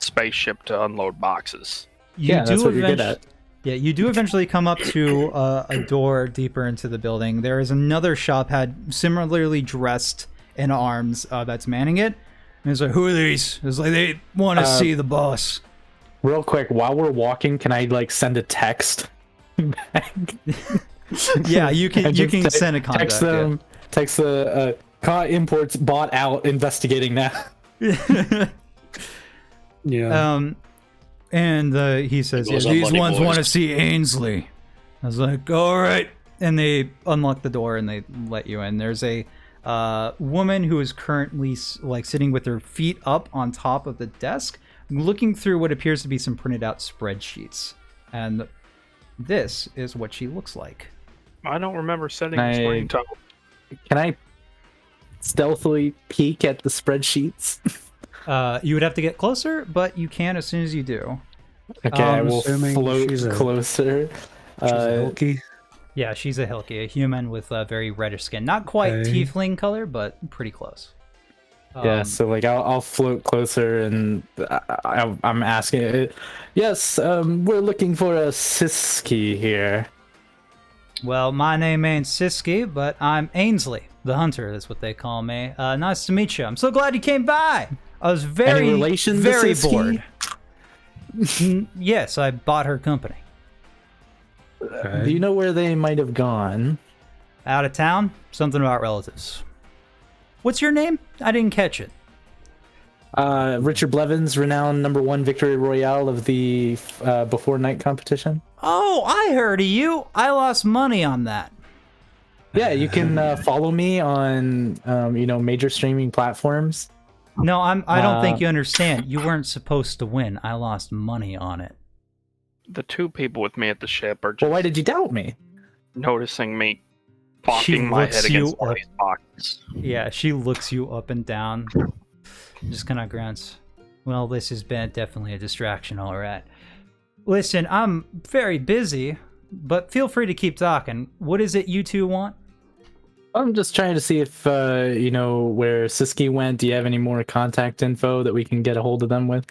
spaceship to unload boxes. You Yeah, that's do what you're good eventu- at. Yeah, you do eventually come up to a door deeper into the building. There is another Shobhad similarly dressed in arms that's manning it. And it's like, "Who are these?" It's like, "They want to see the boss." Real quick, while we're walking, can I like send a text back? Yeah, you can And you just can send a contact. text them. Text the Ka Imports bought out investigating now. Yeah. Yeah. And he says, It goes "Yeah, on these Money ones Boys." want to see Ainsley." I was like, "All right." And they unlock the door and they let you in. There's a woman who is currently like sitting with her feet up on top of the desk, looking through what appears to be some printed out spreadsheets. And this is what she looks like. I don't remember setting Can the I- screen time. Can I stealthily peek at the spreadsheets? You would have to get closer, but you can as soon as you do. Okay, I will assuming float she's a- closer. She's a Hilky. Yeah, she's a Hilky, a human with very reddish skin. Not quite Okay. tiefling color, but pretty close. Yeah, so like I'll float closer and I'm asking. Yes, we're looking for a Siski here. Well, my name ain't Siski, but I'm Ainsley, the hunter. That's what they call me. Nice to meet you. I'm so glad you came by. I was very, Any relation to very Siski? bored. Yes, I bought her company. Do you know where they might have gone? Out of town? Something about relatives. What's your name? I didn't catch it. Richard Blevins, renowned #1 victory royale of the before night competition. Oh, I heard of you. I lost money on that. Yeah, you can follow me on major streaming platforms. No, I don't think you understand. You weren't supposed to win. I lost money on it. The two people with me at the ship are just Well, why did you doubt me? noticing me She bonking my looks head you against one of up. these boxes. Yeah, she looks you up and down. Just kind of grunts. Well, this has been definitely a distraction, all right. Listen, I'm very busy, but feel free to keep talking. What is it you two want? I'm just trying to see if where Siski went. Do you have any more contact info that we can get a hold of them with?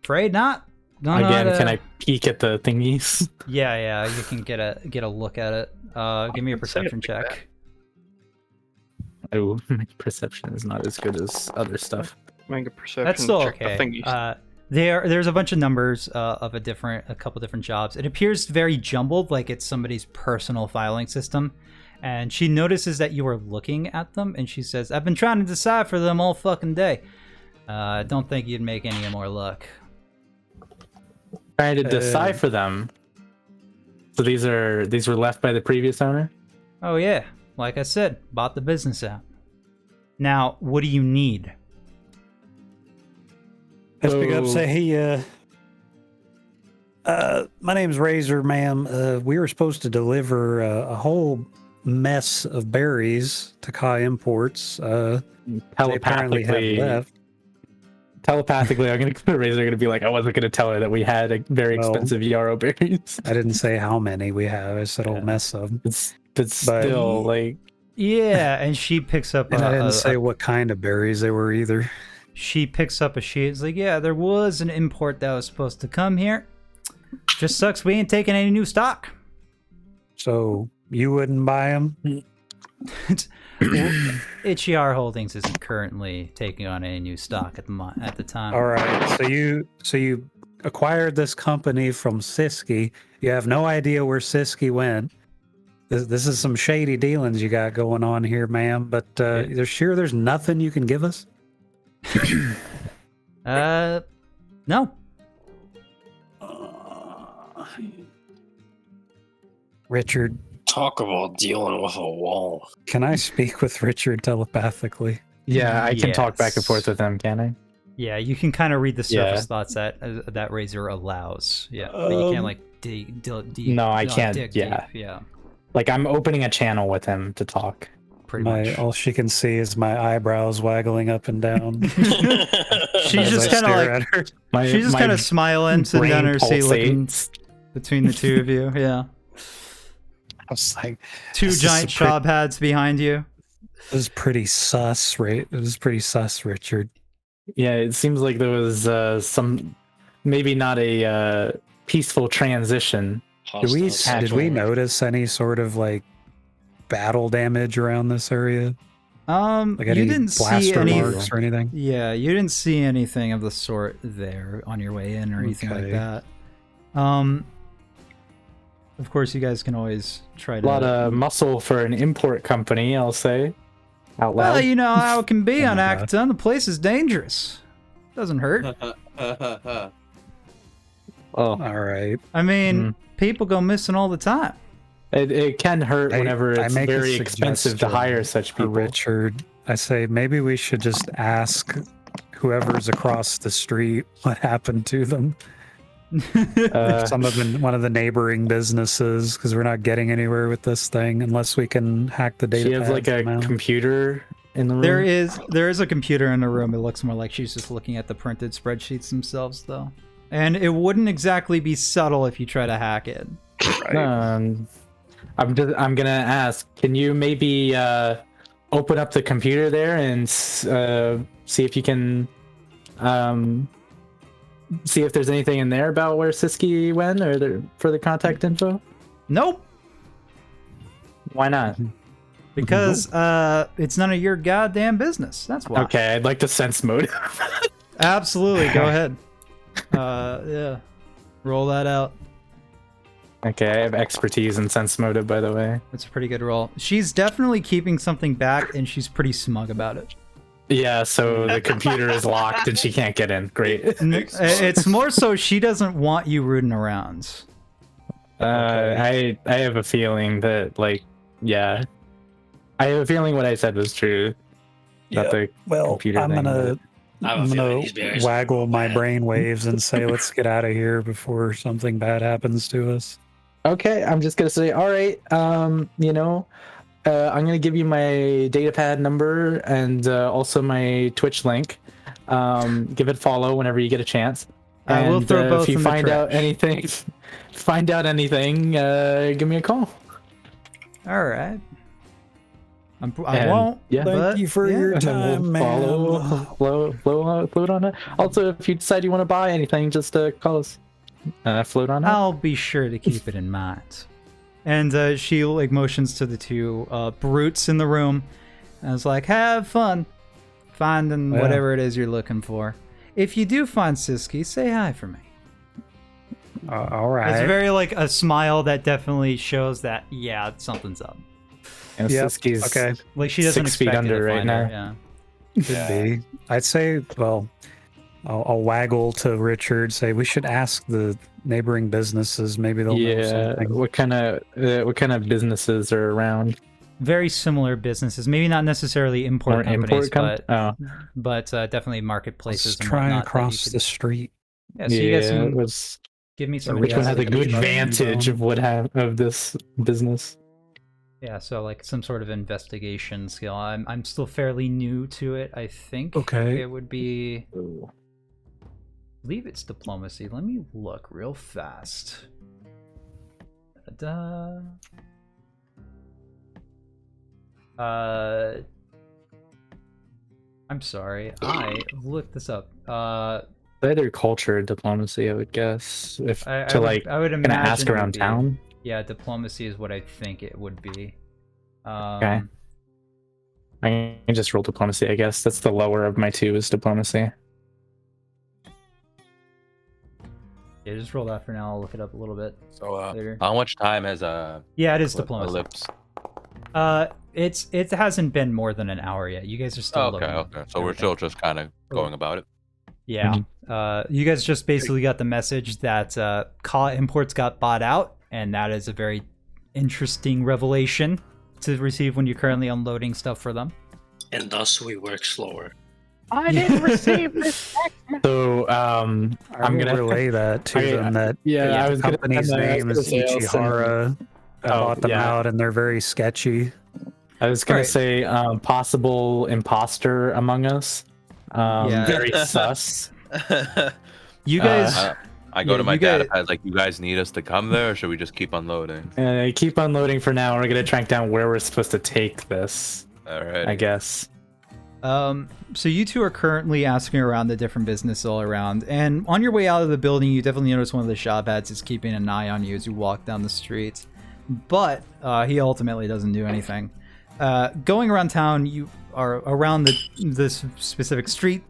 Afraid not. Don't know Again, how to- can I peek at the thingies? Yeah, you can get a look at it. Give me a perception check. Oh, my perception is not as good as other stuff. Make a perception That's still check. okay. The thingies. There's a bunch of numbers of a couple different jobs. It appears very jumbled, like it's somebody's personal filing system. And she notices that you are looking at them, and she says, "I've been trying to decipher them all fucking day. I don't think you'd make any more luck." Trying to decipher them. So these were left by the previous owner? Oh yeah, like I said, bought the business out. Now, what do you need? I speak up, So- say, hey, my name's Razor, ma'am. We were supposed to deliver a whole mess of berries to Kai Imports. They apparently have left. Telepathically, I'm gonna be like, I wasn't gonna tell her that we had a very Well- expensive yarrow berries. I didn't say how many we have. I said a whole mess of them. But still, like, Yeah, and she picks up And I didn't a say what kind of berries they were either. She picks up a sheet. It's like, yeah, there was an import that was supposed to come here. Just sucks we ain't taking any new stock. So you wouldn't buy them? Ichy Holdings isn't currently taking on any new stock at the time. All right. So you acquired this company from Siski. You have no idea where Siski went. This is some shady dealings you got going on here, ma'am. But there's nothing you can give us. No. Richard, Talk about dealing with a wall. can I speak with Richard telepathically? yeah, I can talk back and Yes. forth with them, can I? Yeah, you can kind of read the surface Yeah. thoughts that Razor allows. Yeah, but you can't like dig deep. No, I can't, dig yeah. deep. Yeah, Like, I'm opening a channel with him to talk. pretty much. All she can see is my eyebrows waggling up and down. She's as just I kind of stare like at her. she's just kind of smiling, sitting down in her seat, looking pulsates. between the two of you. Yeah, I was like, two This is giant a pretty- shob heads behind you. it was pretty sus, right? It was pretty sus, Richard. Yeah, it seems like there was some, maybe not a peaceful transition. Did we Hostile notice any sort of like battle damage around this area? Like You any didn't see blaster any. marks or anything? Yeah, you didn't see anything of the sort there on your way in or anything like Okay. that. Of course, you guys can always try A to. lot of muscle for an import company, I'll say. Out loud. Well, you know how it can be Oh on my God. Akiton. The place is dangerous. Doesn't hurt. Oh, All right. I mean, people go missing all the time. it can hurt I- whenever I it's make a very expensive to suggestion hire such For people. Richard, I say maybe we should just ask whoever's across the street what happened to them. Some of them, one of the neighboring businesses, because we're not getting anywhere with this thing unless we can hack the data. She has like a pads somehow. computer in the room. There is a computer in the room. It looks more like she's just looking at the printed spreadsheets themselves, though. And it wouldn't exactly be subtle if you try to hack it. I'm gonna ask. Can you maybe open up the computer there and see if you can see if there's anything in there about where Siski went or further contact info? Nope. Why not? Because it's none of your goddamn business. That's why. Okay, I'd like to sense motive. Absolutely. Go ahead. Yeah. Roll that out. Okay, I have expertise in sense motive, by the way. That's a pretty good roll. She's definitely keeping something back, and she's pretty smug about it. Yeah, so the computer is locked and she can't get in. Great. It's more so she doesn't want you rooting around. I have a feeling that, like, yeah. I have a feeling what I said was true. About the computer I'm thing, gonna I I'm have a feeling gonna these berries waggle are my bad. brain waves and say, let's get out of here before something bad happens to us. Okay, I'm just gonna say, all right, you know, I'm gonna give you my datapad number and also my Twitch link. Give it a follow whenever you get a chance. I will throw both if you in the find out trash. anything, give me a call. All right. I And, won't. yeah. but, Thank you for yeah. your And then time, we'll man. float on it. Also, if you decide you want to buy anything, just call us. Float on it. I'll be sure to keep it in mind. And she like motions to the two brutes in the room, and is like, "Have fun finding Yeah. whatever it is you're looking for. If you do find Siski, say hi for me." All right. It's very like a smile that definitely shows that something's up. And Yep, Siski's okay. Like she doesn't 6 feet expect you under to right find now. her. Yeah. Could be. I'd say, well, I'll waggle to Richard, say we should ask the neighboring businesses. Maybe they'll know Yeah. something. What kind of businesses are around? Very similar businesses. Maybe not necessarily import companies, Oh, but definitely marketplaces. Let's and try and whatnot that you cross could- the street. Yeah, so you guys yeah. can Let's. give me some. Which one has a investigation. good vantage of of this business? Yeah, so like some sort of investigation skill. I'm still fairly new to it. I think. Okay. It would be. I believe it's diplomacy. Let me look real fast. Da. I'm sorry. I looked this up. Either culture or diplomacy, I would guess. If I to would, like I would kind imagine of ask it would around be- town. Yeah, diplomacy is what I think it would be. Okay. I can just roll diplomacy, I guess. That's the lower of my two is diplomacy. Yeah, just roll that for now. I'll look it up a little bit So, later. how much time has Yeah, it is diplomacy. Ellipse? It hasn't been more than an hour yet. You guys are still Okay, looking okay. So we're everything. still just kind of going about it. Yeah. You guys just basically got the message that Ka imports got bought out, and that is a very interesting revelation to receive when you're currently unloading stuff for them. And thus we work slower. I didn't receive this. So I'm I'm gonna gonna relay that to Okay, them. That yeah, I the was gonna- company's I was name gonna is say, I'll send- Ichihara. I Oh, bought them yeah. out, and they're very sketchy. I was gonna Alright. say possible imposter among us. Yeah. Very sus. You guys, I go Yeah, to my you guys- data pad like, you guys need us to come there, or should we just keep unloading? Keep unloading for now. We're gonna track down where we're supposed to take this. All right. I guess. so you two are currently asking around the different businesses all around, and on your way out of the building, you definitely notice one of the shop heads is keeping an eye on you as you walk down the street, but he ultimately doesn't do anything. Going around town, you are around this specific street.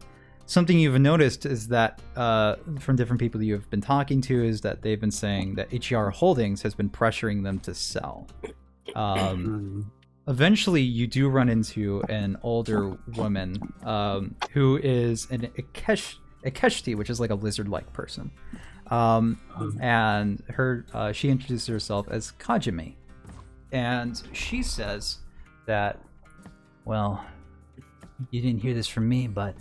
Something you've noticed is that from different people you have been talking to is that they've been saying that HR Holdings has been pressuring them to sell. Eventually, you do run into an older woman who is an Ikeshti, which is like a lizard-like person. And she introduces herself as Kajimi. And she says that, well, you didn't hear this from me, but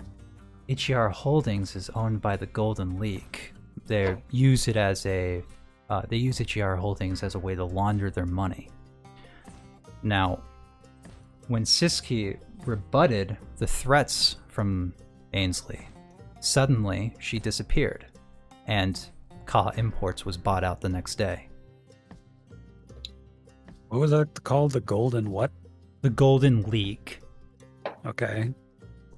HR Holdings is owned by the Golden League. They use HR Holdings as a way to launder their money. Now, when Siski rebutted the threats from Ainsley, suddenly she disappeared, and Ka Imports was bought out the next day. What was that called? The Golden what? The Golden League. Okay.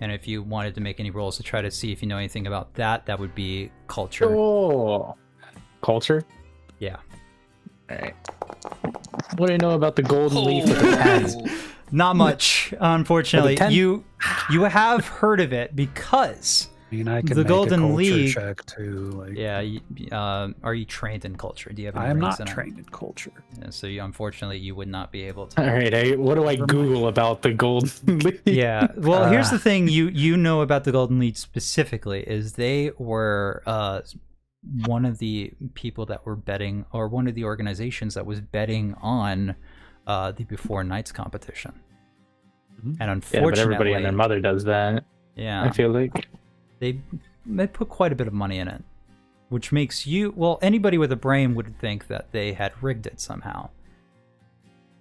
And if you wanted to make any rolls to try to see if you know anything about that, that would be culture. Oh, culture. Yeah. Alright. What do you know about the golden leaf with the hands? Not much, unfortunately. ten- You have heard of it because I mean, I can the make Golden a culture League- check too. Like, are you trained in culture? Do you have any I am ranks not in it? trained in culture. Yeah, so unfortunately you would not be able to. All right, what do I Google about the golden leaf? Yeah. Well, here's the thing you know about the Golden League specifically is they were one of the people that were betting, or one of the organizations that was betting on the Before Nights competition. And Yeah, unfortunately, but everybody and their mother does that. yeah, I feel like. they put quite a bit of money in it, which makes you, well, anybody with a brain would think that they had rigged it somehow.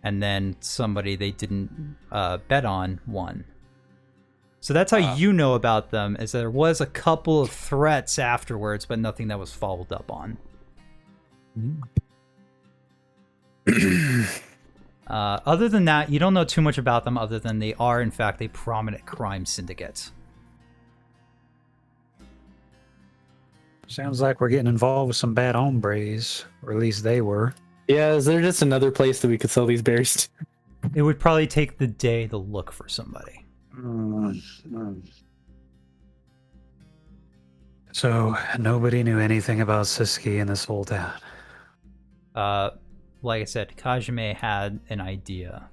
And then somebody they didn't bet on won. So that's how you know about them, is there was a couple of threats afterwards, but nothing that was followed up on. Other than that, you don't know too much about them other than they are, in fact, a prominent crime syndicate. Sounds like we're getting involved with some bad hombres, or at least they were. Yeah, is there just another place that we could sell these berries to? It would probably take the day to look for somebody. So nobody knew anything about Siski in this whole town. Like I said, Kajime had an idea.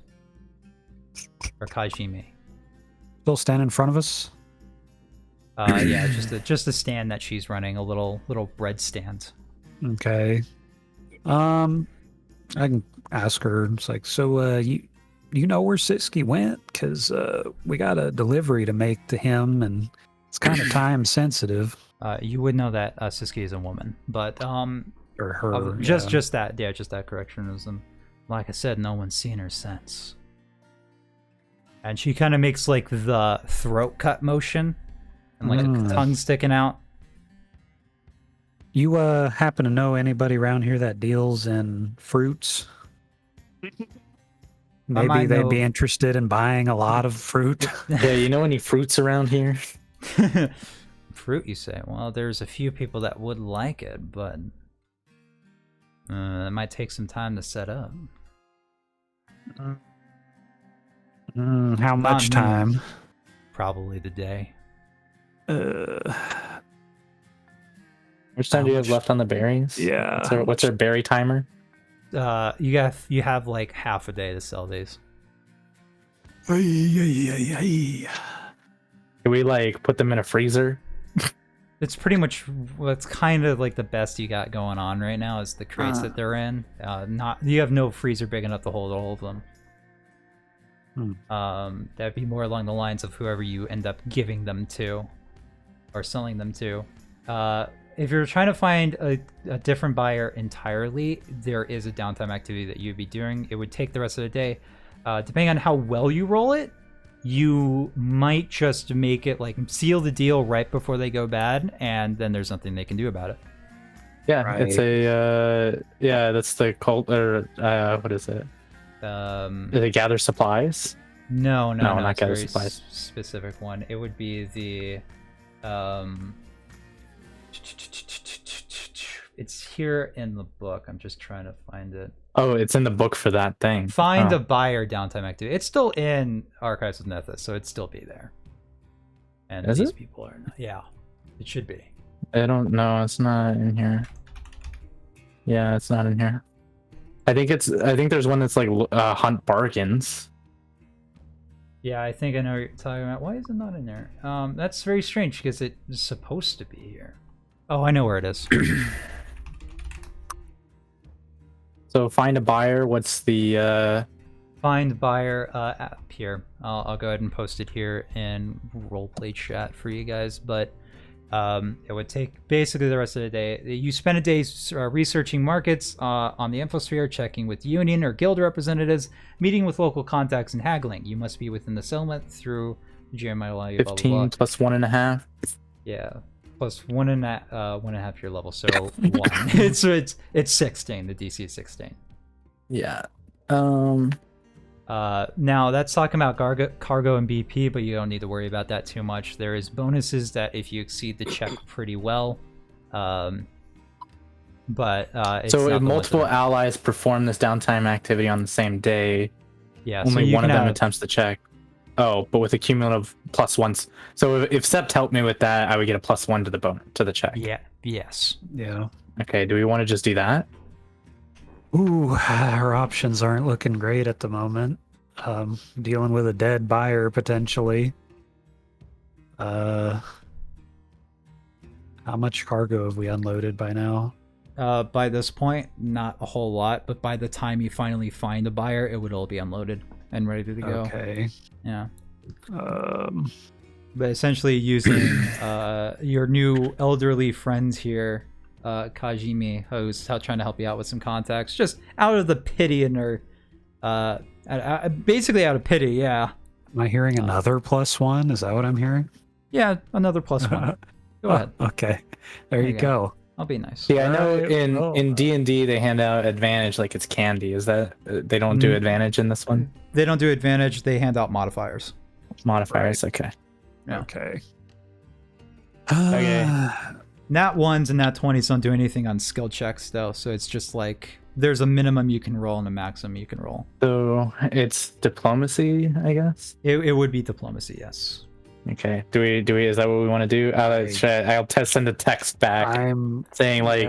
Or Kajime. Still stand in front of us? Yeah, just a stand that she's running, a little bread stand. Okay. I can ask her. It's like, so you know where Siski went? Because we got a delivery to make to him, and it's kind of time sensitive. You would know that Siski is a woman, but Or her. just that correctionism. Like I said, no one's seen her since. And she kind of makes like the throat cut motion, and like a tongue sticking out. You happen to know anybody around here that deals in fruits? Maybe might they'd know- be interested in buying a lot of fruit. Yeah, you know any fruits around here? Fruit, you say? Well, there's a few people that would like it, but it might take some time to set up. How much me. time? Probably the day. How much time do you have left on the berries? Yeah. What's our berry timer? You have like half a day to sell these. Can we like put them in a freezer? It's pretty much what's kind of like the best you got going on right now is the crates that they're in. You have no freezer big enough to hold all of them. That'd be more along the lines of whoever you end up giving them to or selling them to. If you're trying to find a different buyer entirely, there is a downtime activity that you'd be doing. It would take the rest of the day. Depending on how well you roll it, you might just make it like seal the deal right before they go bad, and then there's nothing they can do about it. Yeah, Right. it's a that's the cult, or what is it? Do they gather supplies? No, not it's a gather very supplies. specific one. It would be the it's here in the book. I'm just trying to find it. Oh, it's in the book for that thing. Find Oh. a buyer downtime activity. It's still in Archives of Nethys, so it'd still be there. And Is these it? people are not. Yeah, it should be. I don't know. It's not in here. Yeah, it's not in here. I think there's one that's like hunt bargains. Yeah, I think I know what you're talking about. Why is it not in there? That's very strange because it's supposed to be here. Oh, I know where it is. So find a buyer. What's the Find buyer up here. I'll go ahead and post it here in roleplay chat for you guys. But it would take basically the rest of the day. You spend a day researching markets on the infosphere, checking with union or guild representatives, meeting with local contacts, and haggling. You must be within the settlement through GMI. 15 plus 1.5? Yeah, plus one and a half your level, so 1. it's 16. The DC is 16. Yeah. Now that's talking about cargo and BP, but you don't need to worry about that too much. There is bonuses that if you exceed the check pretty well, but it's So not if the multiple limit. allies perform this downtime activity on the same day, Yeah, so only you one of can them have, attempts to check. Oh, but with a cumulative +1. So if Sept helped me with that, I would get a +1 to the check. yeah, yes. Yeah. Okay, do we want to just do that? Ooh, our options aren't looking great at the moment. Dealing with a dead buyer potentially. How much cargo have we unloaded by now? By this point, not a whole lot, but by the time you finally find a buyer, it would all be unloaded and ready to go. Okay. Yeah. Um, But essentially using your new elderly friend here, Kajimi, who's trying to help you out with some contacts, just out of the pity in her, basically out of pity, yeah. am I hearing another +1? Is that what I'm hearing? Yeah, another +1. Go ahead. Okay. There you you go. I'll be nice. Yeah, I know Alright, well, in D&D they hand out advantage like it's candy. Is that they don't do advantage in this one? They don't do advantage, they hand out modifiers. Modifiers, okay. Yeah. Okay. Okay. Nat 1s and Nat 20s don't do anything on skill checks, though, so it's just like there's a minimum you can roll and a maximum you can roll. So it's diplomacy, I guess. It would be diplomacy, yes. Okay. Do we? Is that what we want to do? I'll send a text back I'm saying like,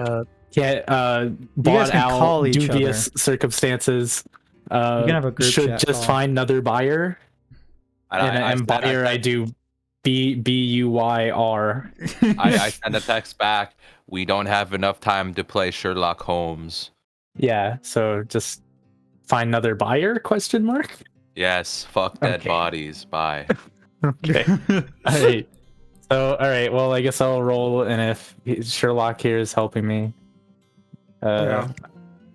yeah, bought can call out each dubious circumstances. can have a group should chat just call. find another buyer. I And buyer, I do BUYR. I send a text back. We don't have enough time to play Sherlock Holmes. Yeah. So just find another buyer? Question mark. Yes, fuck dead Okay. bodies. Bye. Okay. All right. So, all right. Well, I guess I'll roll, and if Sherlock here is helping me, so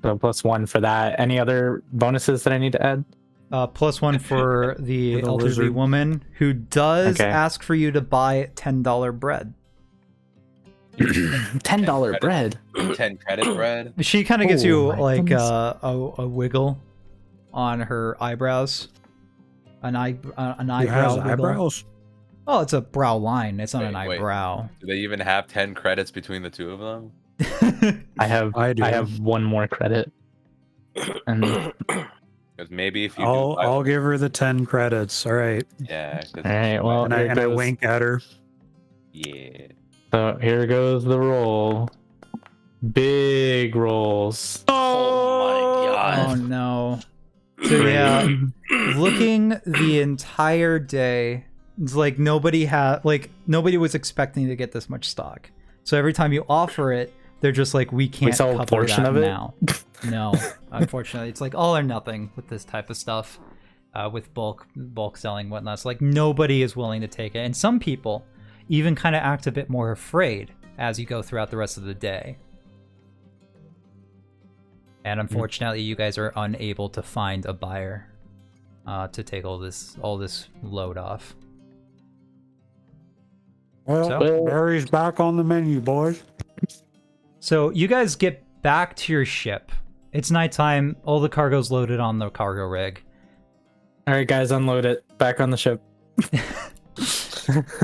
+1 for that. Any other bonuses that I need to add? +1 for the the elderly lizard. woman who does Okay. ask for you to buy $10 bread. $10 bread. 10 credit bread. She kind of gives you my like goodness. a wiggle on her eyebrows. An eyebrow wiggle. eyebrows. Oh, it's a brow line. It's not an Wait. eyebrow. Do they even have 10 credits between the two of them? I have I do. I have one more credit. And Because maybe if you I'll give her the 10 credits. All right. yeah. 'cause- all right. Well, And here I goes. wink at her. yeah. So here goes the roll. Big rolls. Oh my god. Oh no. So yeah, looking the entire day, it's like nobody was expecting to get this much stock. So every time you offer it, they're just like, we can't sell a cover portion that of it? now. No, unfortunately, it's like all or nothing with this type of stuff, with bulk selling, whatnot. So like nobody is willing to take it, and some people even kind of act a bit more afraid as you go throughout the rest of the day. And unfortunately, you guys are unable to find a buyer to take all this load off. Well, So? Barry's back on the menu, boys. So you guys get back to your ship. It's nighttime. All the cargo's loaded on the cargo rig. All right, guys, unload it. Back on the ship.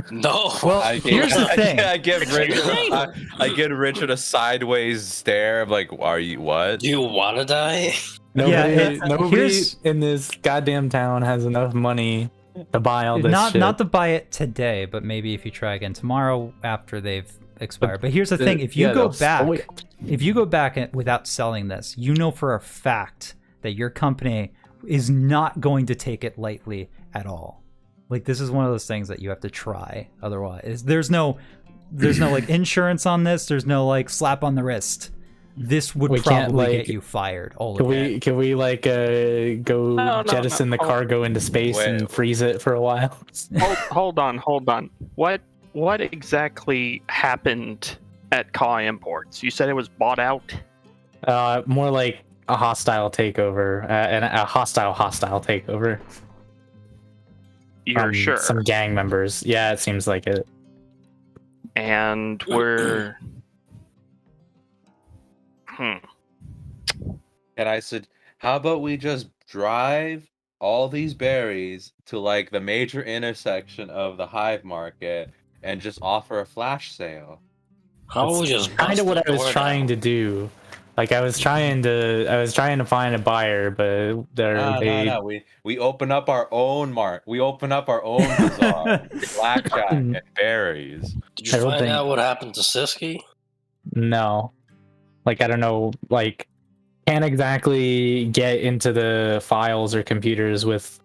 No. Well, here's the thing. I give Richard a sideways stare of like, are you what? Do you want to die? Nobody here's- in this goddamn town has enough money to buy all this shit. Not to buy it today, but maybe if you try again tomorrow after they've expired. But here's the thing: if you yeah, go they'll back, spoil it. if you go back without selling this, you know for a fact that your company is not going to take it lightly at all. Like, this is one of those things that you have to try. Otherwise, there's no like insurance on this. There's no like slap on the wrist. This would We can't, probably like- get you fired. All Can of it. we like go No, jettison the hold- cargo into space and freeze it for a while? Hold on. What exactly happened at Kai Imports? You said it was bought out. More like a hostile takeover, and a hostile takeover. You're sure? Some gang members. Yeah, it seems like it. And we're And I said, how about we just drive all these berries to like the major intersection of the hive market and just offer a flash sale? How would we just kind of bust what the I was door trying to down? do. Like I was trying to find a buyer, but No. We open up our own we open up our own bazaar. Blackjack and berries. Did you I don't find think- out what happened to Siski? No. Like I don't know, like can't exactly get into the files or computers with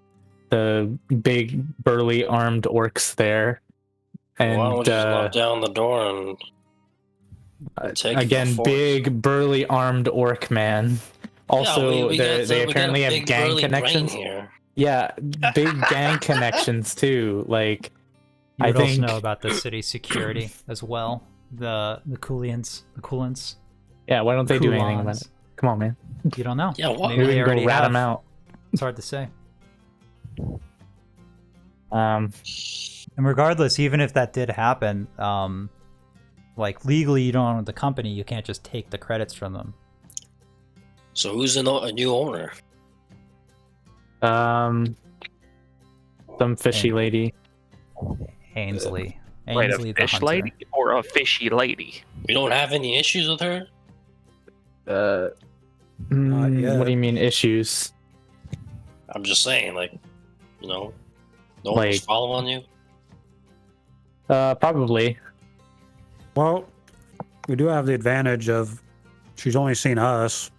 the big burly armed orcs there. And Why don't we just knock down the door and take it again, by force? big burly armed orc man. Also, we got they we got a apparently have big gang burly brain connections. here. Yeah, big gang connections too. Like You I would also think know about the city security as well. The coolants. yeah, why don't they do anything about Coolons. it? Come on, man. You don't know. Yeah, what? Maybe Maybe we they can already go rat have. them out. It's hard to say. Um, And regardless, even if that did happen, like legally you don't own the company, you can't just take the credits from them. So who's a new owner? some fishy lady. Ainsley. Wait, Ainsley a the fish hunter. lady or a fishy lady? We don't have any issues with her? yet. What do you mean issues? I'm just saying, like, you know, no one was Like- following you? Probably. Well, we do have the advantage of she's only seen us,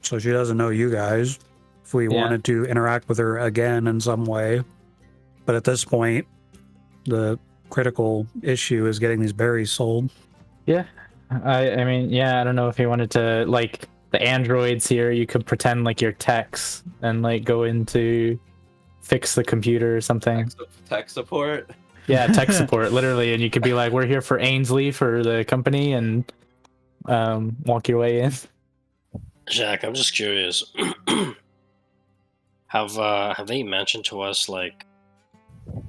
so she doesn't know you guys. If we Yeah. wanted to interact with her again in some way, but at this point, the critical issue is getting these berries sold. Yeah. I mean, yeah, I don't know if you wanted to, like, the androids here, you could pretend like you're techs and, like, go into fix the computer or something. Tech support. Yeah, tech support, literally. And you could be like, we're here for Ainsley for the company and walk your way in. Jack, I'm just curious. Have they mentioned to us, like,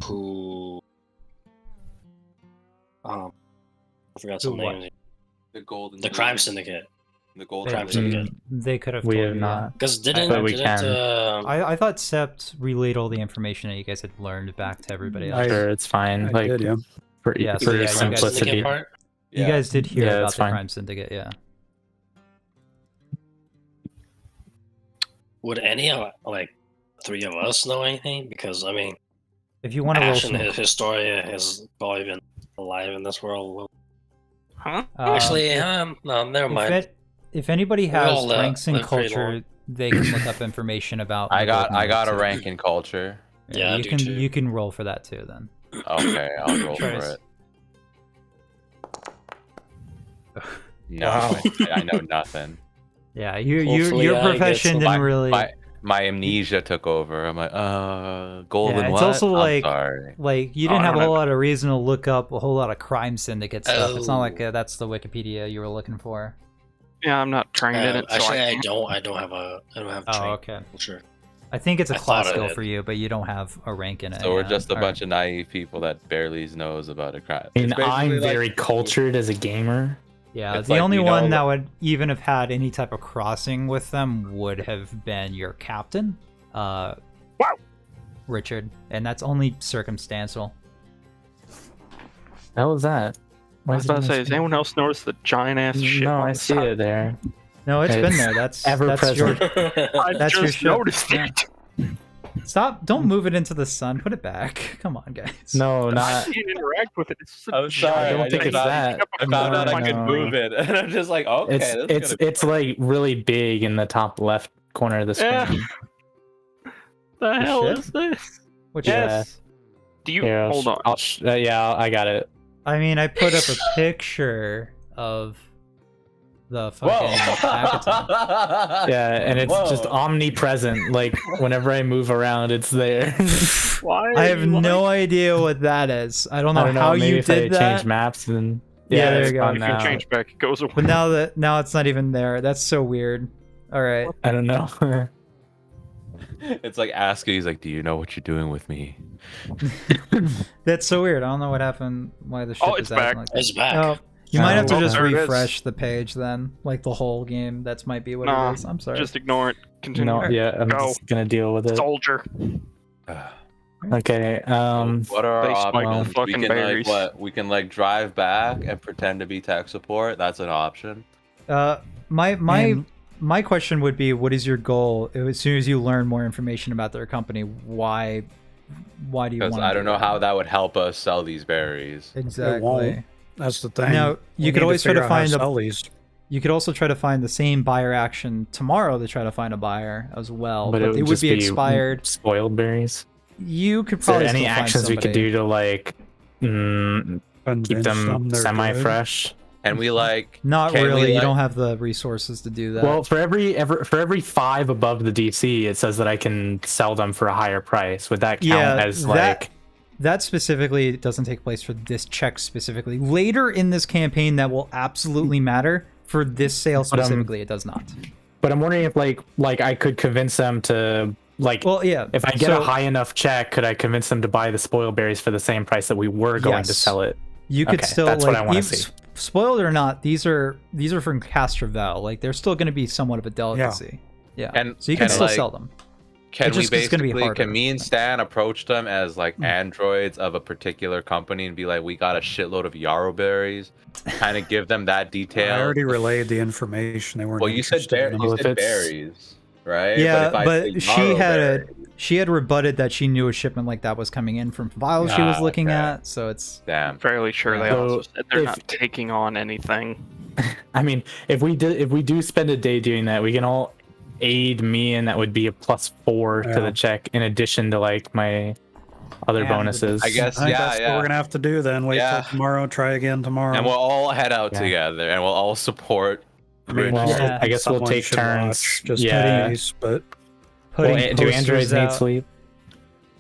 who... I forgot some Who what? names. The golden. The crime syndicate. The golden. Crime They, syndicate. they could have We told have you, not. Because But we can. I thought Sept relayed all the information that you guys had learned back to everybody else. Sure, it's fine. I Like, did, yeah. for, Yeah, so for yeah, you guys- simplicity. syndicate part? You guys did hear Yeah, about that's the fine. crime syndicate, yeah. Would any of, like, three of us know anything? Because, I mean, If you want to roll Ashlyn, some, Historia has probably been alive in this world. Huh? Actually, no, never mind. if anybody We has all ranks in live pretty culture, long. they can look up information about. I the got Golden a Knights. rank in culture. Yeah, I you do can too. you can roll for that too then. Okay, I'll roll for Trace. it. No, Wow. I know nothing. Yeah, your Hopefully I get profession some- didn't really My amnesia took over. I'm like, golden it's what? also I'm like- sorry. like you Oh, didn't I have a whole remember. lot of reason to look up a whole lot of crime syndicate stuff. It's not like Oh. that's the Wikipedia you were looking for. Yeah, I'm not trained in it. So Actually, I I don't have Oh, trained okay. culture. I think it's a I class thought I skill did. for you, but you don't have a rank in it. So we're yeah. just a All bunch of naive people that barely knows about a crime. I mean, It's basically I'm like- very cultured as a gamer. Yeah, It's the like, only you one know- that would even have had any type of crossing with them would have been your captain, Richard, and that's only circumstantial. How was that? I was about to say, has anyone else noticed the giant ass ship? No, on I the see side? it there. No, it's been It's there. That's ever that's your. present. I That's your just ship. noticed Yeah. it. Stop! Don't move it into the sun. Put it back. Come on, guys. No, I not. can't interact with it. It's just a I'm sorry. I don't giant think thing. it's that. I found out I could No. move it, and I'm just like, okay, It's that's it's gonna be it's like really big in the top left corner of the Yeah. screen. The hell ship? is this? Which Yeah. is? Do you Here, hold on? I got it. I mean, I put up a picture of the fucking Akiton. Yeah, and it's just Whoa. omnipresent. Like whenever I move around, it's there. Why? I have no idea what that is. I don't know I don't know. how Maybe you if I did that. change maps, then Yeah, there it's you go. gone If you now. change back, it goes away. But now it's not even there. That's so weird. All right. I don't know. It's like asking, he's like, do you know what you're doing with me? That's so weird. I don't know what happened. Why the ship Oh, is it's acting back. like that. It's back. Oh, you might have to Oh, just there it is. refresh the page then, like the whole game. That's might be what Nah, it is. I'm sorry. Just ignore it. Continue. No, yeah, I'm Go. just gonna deal with it. Soldier. Ah, Okay. What are They our spiked the options? We fucking can berries. like what? We can like drive back and pretend to be tech support. That's an option. My question would be, what is your goal? As soon as you learn more information about their company, why do you want to? Because I don't know how that would help us sell these berries. Exactly. It won't. That's the thing. Now, We you could need always try figure to out how find sell these. You could also try to find the same buyer action tomorrow to try to find a buyer as well, but it they would just be expired. Spoiled berries. You could Is there probably any still find actions we could somebody. do to like keep Convince them they're good. semi-fresh? And we like Not can we, really. You like- don't have the resources to do that. Well, for every 5 above the DC, it says that I can sell them for a higher price. Would that count as like? That specifically doesn't take place for this check specifically. Later in this campaign, that will absolutely matter. For this sale specifically, it does not. But I'm wondering if like I could convince them to like. Well, yeah. If I get a high enough check, could I convince them to buy the spoil berries for the same price that we were going to Yes. sell it? You could Okay, still that's like what I wanna even see. spoiled or not. These are from Castrovel. Like they're still going to be somewhat of a delicacy. Yeah. And So you can can, still like, sell them. Can It's we just- it's gonna be basically, harder. can me and Stan approach them as like androids of a particular company and be like, we got a shitload of yaro berries, kind of give them that detail? I already relayed the information. They weren't Well, you said, interested in them. you Well, said if it's- berries, right? Yeah, if I but say she yaro had berries- she had rebutted that she knew a shipment like that was coming in from files she was Ah, looking okay. at. So it's Damn. I'm fairly sure they So, also said they're if- not taking on anything. I mean, if we do spend a day doing that, we can all aid me, and that would be a +4 to Yeah. the check in addition to like my other And bonuses. I guess, I think yeah, that's what yeah. we're gonna have to do then. Wait Yeah. till tomorrow. Try again tomorrow. And we'll all head out Yeah. together, and we'll all support. I mean, Well, also, Yeah. I guess we'll someone take should turns. watch just Yeah. in case, but putting do posters androids need out. sleep?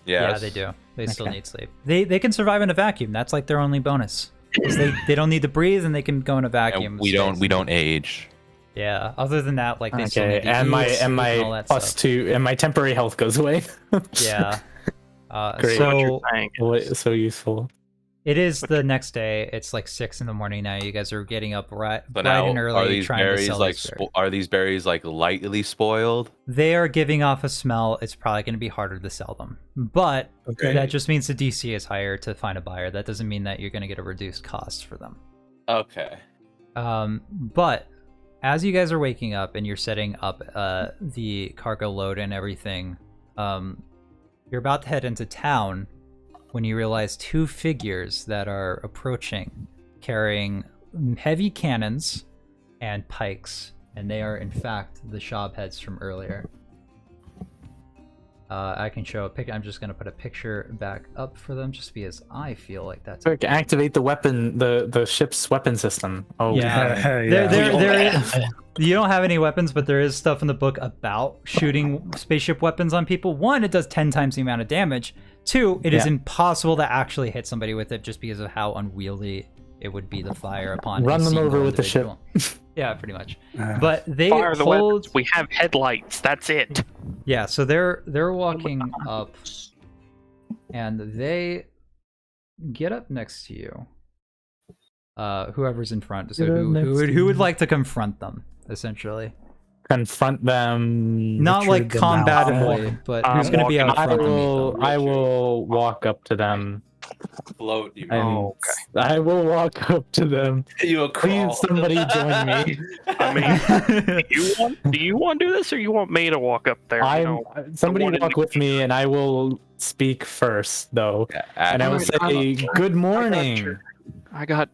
Yes. Yeah, they do. They still Okay. need sleep. They can survive in a vacuum. That's like their only bonus. 'Cause they don't need to breathe and they can go in a vacuum. And we don't age. Yeah. Other than that, like they still Okay, need to and eat, my sleep, and all my that stuff. +2 and my temporary health goes away. Yeah. Great. What So you're saying is- So useful. it is the next day. It's like 6 in the morning now. You guys are getting up right But bright now, and early are these trying to berries sell like these berries. are these berries like lightly spoiled? They are giving off a smell. It's probably going to be harder to sell them. But okay. that just means the DC is higher to find a buyer. That doesn't mean that you're going to get a reduced cost for them. Okay. But as you guys are waking up and you're setting up the cargo load and everything, you're about to head into town when you realize 2 figures that are approaching carrying heavy cannons and pikes, and they are in fact the shop heads from earlier. I can show a pic. I'm just gonna put a picture back up for them, just because I feel like that's. Quick, activate the weapon, the ship's weapon system. Oh Yeah. Yeah. You don't have any weapons, but there is stuff in the book about shooting spaceship weapons on people. 1, it does 10 times the amount of damage. 2, it is Yeah. impossible to actually hit somebody with it just because of how unwieldy it would be to fire upon. Run a them over single with the ship. individual. Yeah, pretty much. But they Fire the hold. weapons. We have headlights. That's it. Yeah, so they're walking up, and they get up next to you. Whoever's in front. So who would like to confront them? Essentially, confront them. not like Richard the Mouse. combatively, but who's going to be out I front to meet will. them? I will walk up to them. Float, you And Oh, I will walk up to them. You will crawl. Please, somebody join me. I mean, do you want to do this, or you want me to walk up there? Somebody one in walk the- with me, and I will speak first, though. Yeah, And I will Ashlyn. say, "Good morning." I got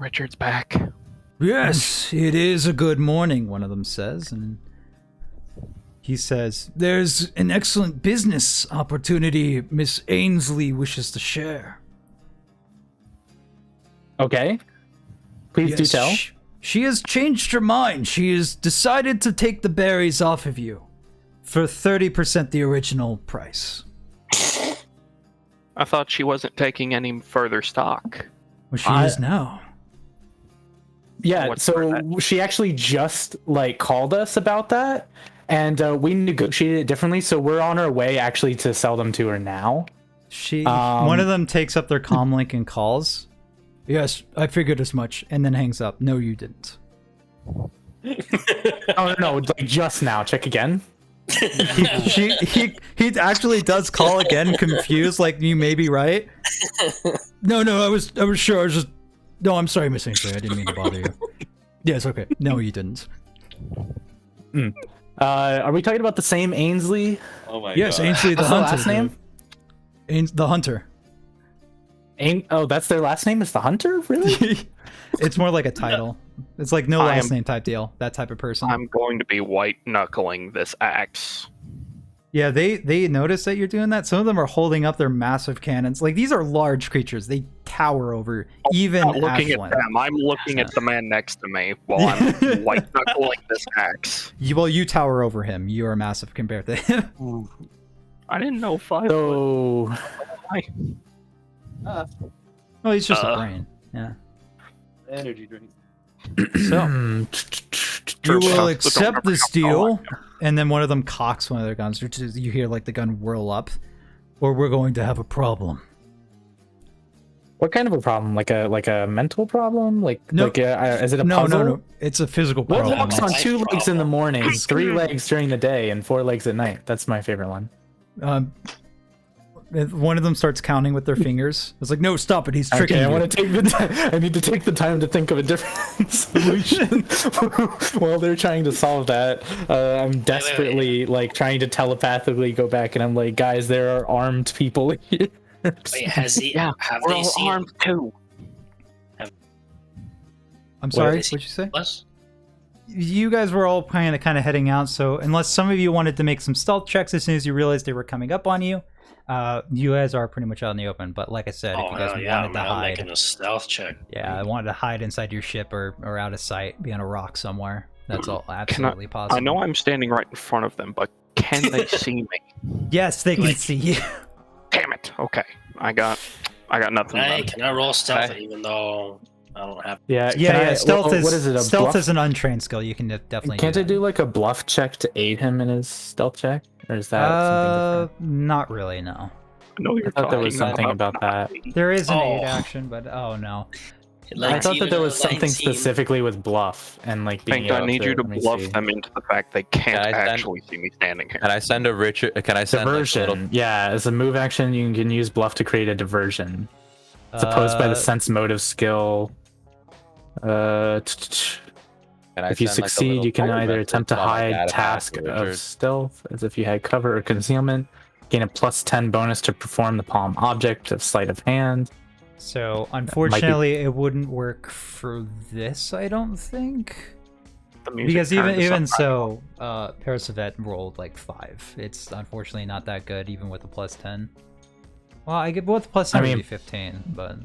Richard's back. Yes, it is a good morning, one of them says, and he says, "There's an excellent business opportunity Miss Ainsley wishes to share." Okay. Please do tell. She has changed her mind. She has decided to take the berries off of you for 30% the original price. I thought she wasn't taking any further stock. Well, she is now. Yeah, What's for so she actually just like called us about that, and we negotiated it differently. So we're on our way actually to sell them to her now. One of them takes up their comm link and calls. Yes, I figured as much, and then hangs up. No, you didn't. Oh no, like just now. Check again. he actually does call again, confused, like you may be right. No, I was sure. I was just. No, I'm sorry, Miss Ainsley. I didn't mean to bother you. Yes, okay. No, you didn't. Are we talking about the same Ainsley? Oh my Yes, god. Ainsley the What's the Hunter. last name? The Hunter. Oh, that's their last name is the Hunter? Really? It's more like a title. It's like no I last am- name type deal. That type of person. I'm going to be white knuckling this axe. Yeah, they notice that you're doing that. Some of them are holding up their massive cannons. Like these are large creatures. They tower over even I'm not looking Ashlyn. at them. I'm looking at the man next to me while I'm white knuckling this axe. You tower over him. You are massive compared to him. I didn't know 5 foot. So, Oh, he's just a brain. Yeah. Energy drink. So you will Don't accept ever this come deal, and then one of them cocks one of their guns. You hear like the gun whirl up, or we're going to have a problem. what kind of a problem? Like a mental problem? No. Is it a No, puzzle? no. It's a physical What problem. walks on Life 2 legs in the problem. morning, 3 legs during the day, and 4 legs at night? That's my favorite one. One of them starts counting with their fingers. It's like, no, stop it. He's tricking Okay, you. I need to take the time to think of a different solution while they're trying to solve that. I'm desperately like trying to telepathically go back, and I'm like, guys, there are armed people here. Wait, have We're they all seen armed too. I'm sorry. is he? What'd you say? us? You guys were all kind of heading out. So unless some of you wanted to make some stealth checks as soon as you realized they were coming up on you, you guys are pretty much out in the open. But like I said, if you guys wanted I'm to out hide, making a stealth check. yeah, I wanted to hide inside your ship or out of sight, be on a rock somewhere. That's all absolutely possible. I know I'm standing right in front of them, but can they see me? Yes, they can Like- see you. Damn it. Okay. I got nothing. Hey, left. can I roll stealth Okay. even though I don't have? Yeah, Yeah. Stealth what is is it? A stealth bluff? is an untrained skill. You can definitely. Can't do I that. do like a bluff check to aid him in his stealth check, or is that something different? Not really. No. I know you're I thought there was talking something about that. There is an aid Oh. action, but oh no. I thought that there was something 19. specifically with bluff and like being Pinct, I able need you to let me bluff see. them into the fact they can't Can I send- actually see me standing here. Can I send a Richard? Can I send like, a Diversion. little? Yeah, as a move action, you can use bluff to create a diversion. It's opposed by the sense motive skill. Can I If you send, like, a succeed, little you can text either message attempt to on my hide data pad task to of Richard? stealth, as if you had cover or concealment. Gain a +10 bonus to perform the palm object of sleight of hand. So unfortunately, it wouldn't work for this. I don't think. The music Because turned to even something. so, Parasavet rolled like 5. It's unfortunately not that good, even with a +10. Well, I get both +10 would mean- be 15, but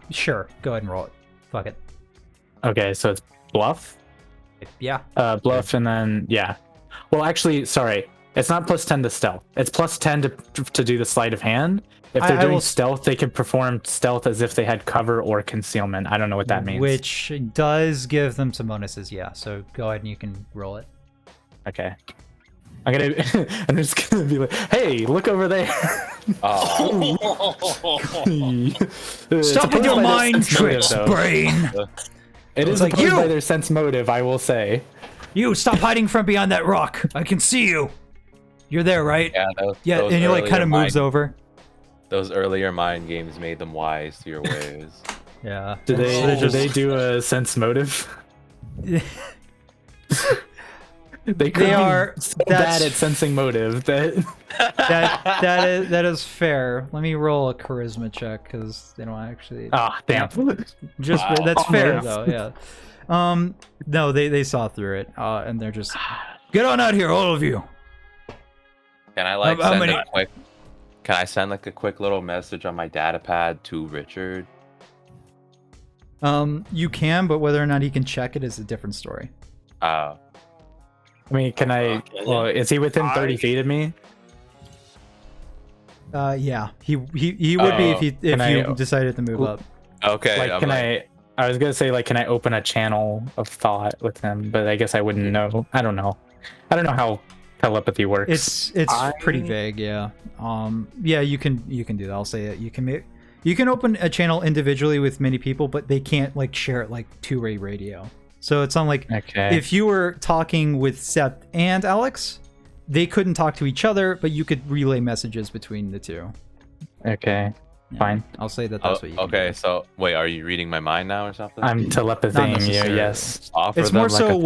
sure, go ahead and roll it. Fuck it. Okay, so it's bluff. Yeah. Bluff, and then yeah. Well, actually, sorry, it's not +10 to stealth. It's +10 to do the sleight of hand. If they're I doing will- stealth, they can perform stealth as if they had cover or concealment. I don't know what that means. Which does give them some bonuses, yeah. So go ahead and you can roll it. Okay. I'm just gonna be like, hey, look over there. Oh, It's Stop with opposed your by their mind sense motive, tricks, though. brain! It is like, opposed you! by their sense motive, I will say. You, stop hiding from behind that rock! I can see you! You're there, right? yeah. Yeah, those and he like kind earlier of moves mind- over. Those earlier mind games made them wise to your ways. Yeah. Did they, So did they do a sense motive? They could be are- so that's- bad at sensing motive that that is fair. Let me roll a charisma check because they don't actually. damn. Just Wow. that's fair Almost. though. Yeah. No, they saw through it. And they're just get on out here, all of you. Can I like How send many- a quick? Can I send like a quick little message on my data pad to Richard? You can, but whether or not he can check it is a different story. I mean, can I? Okay, Well, is he within 30 I- feet of me? Yeah, he would be if you Can I- decided to move up. Okay. Like, I'm can like, I was gonna say, like, can I open a channel of thought with him? But I guess I wouldn't know. I don't know. I don't know how telepathy works. It's pretty vague, yeah. Yeah, you can do that. I'll say it. You can open a channel individually with many people, but they can't like share it like two-way radio. So it's not like Okay. if you were talking with Seth and Alex, they couldn't talk to each other, but you could relay messages between the two. Okay. Yeah. Fine. I'll say that that's what you can Okay, do. so wait, are you reading my mind now or something? I'm telepathying you. necessarily. Yes. Offer It's them more like so a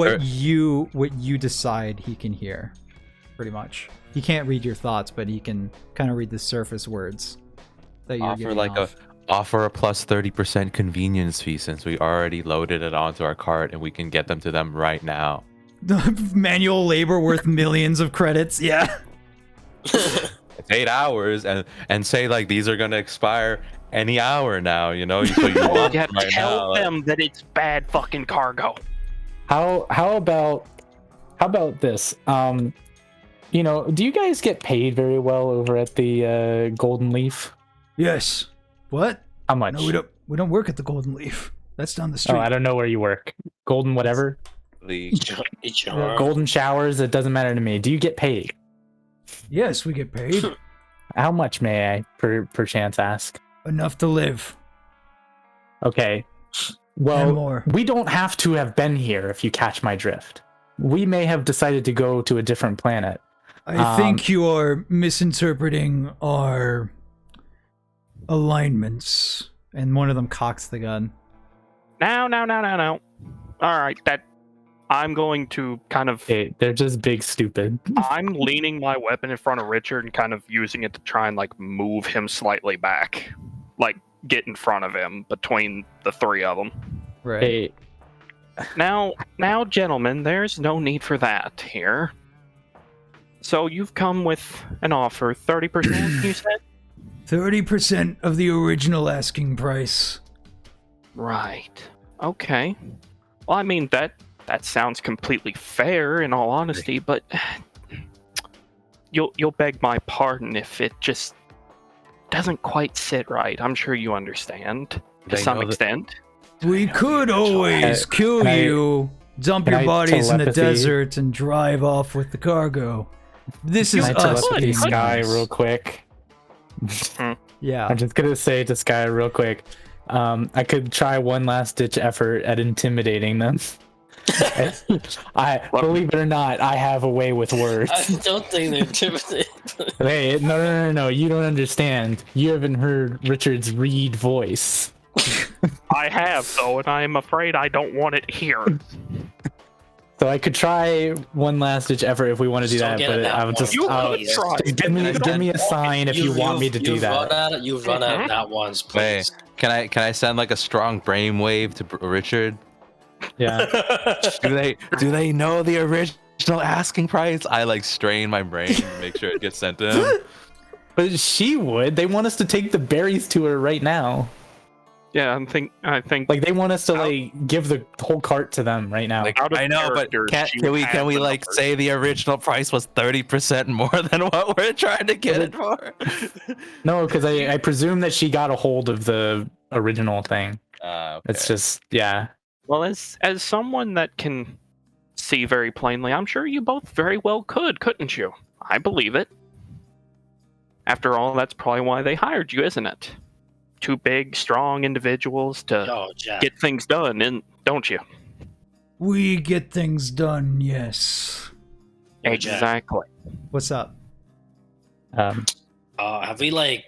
what you decide he can hear, pretty much. He can't read your thoughts, but he can kind of read the surface words that you're offer giving like off. offer a plus 30% convenience fee since we already loaded it onto our cart and we can get them to them right now. Manual labor worth millions of credits. Yeah. It's 8 hours and say like these are gonna expire any hour now, you know? So you want Yeah, them right tell now. them that it's bad fucking cargo. How about this? You know, do you guys get paid very well over at the Golden Leaf? Yes. What? How much? No, we don't. We don't work at the Golden Leaf. That's down the street. Oh, I don't know where you work. Golden whatever. HR. Golden showers. It doesn't matter to me. Do you get paid? Yes, we get paid. How much may I per chance ask? Enough to live. Okay. And Well, more. we don't have to have been here if you catch my drift. We may have decided to go to a different planet. I think you are misinterpreting our alignments. And one of them cocks the gun. No. All right, that I'm going to kind of. Hey, they're just big stupid. I'm leaning my weapon in front of Richard and kind of using it to try and like move him slightly back, like get in front of him between the three of them. Right. Hey, Now, gentlemen, there's no need for that here. So you've come with an offer, 30%, you said? 30% of the original asking price. Right. Okay. Well, I mean, that sounds completely fair in all honesty, but you'll beg my pardon if it just doesn't quite sit right. I'm sure you understand to They some know that- extent. We could always kill can I- you, dump can your I bodies in the telepathy? desert, and drive off with the cargo. This is can I us telepathy being Skye nice. real quick? Yeah. I'm just gonna say to Skye real quick. I could try one last ditch effort at intimidating them. I believe it or not, I have a way with words. I don't think they're intimidated. Hey, no, you don't understand. You haven't heard Richard's reed voice. I have, though, and I'm afraid I don't want it here. So I could try one last ditch effort if we want to do Just that, don't get but it I'll that just You once, I'll, could please. try. give me a sign if you want me to do that. You've run out that once, Hey, please. can I send like a strong brainwave to Richard? Yeah. Do they know the original asking price? I like strain my brain to make sure it gets sent to him. But she would. They want us to take the berries to her right now. Yeah, I think Like they want us to like give the whole cart to them right now. Like, Out of I know, but character, she can we has the like numbers. say the original price was 30% more than what we're trying to get it for? No, because I presume that she got a hold of the original thing. Okay. It's just yeah. well, as someone that can see very plainly, I'm sure you both very well could, couldn't you? I believe it. After all, that's probably why they hired you, isn't it? Two big, strong individuals to Yo, Jack. get things done, and don't you? We get things done, yes. Yo, Jack. Exactly. What's up? Have we like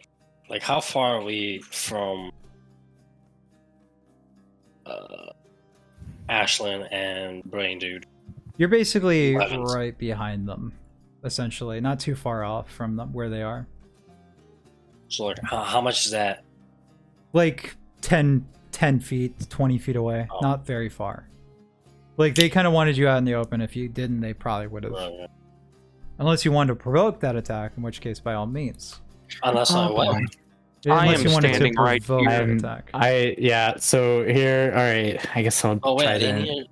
how far are we from Ashlyn and Brain Dude? You're basically Blevins. right behind them, essentially. Not too far off from them, where they are. So like, how much is that? Like 10 feet, 20 feet away. Oh. Not very far. Like, they kind of wanted you out in the open. If you didn't, they probably would have. Yeah. Unless you wanted to provoke that attack, in which case, by all means. Unless I what? I Unless am you wanted to standing right provoke here. that I'm- attack. So here, all right. I guess I'll Oh wait, try I didn't to. hear.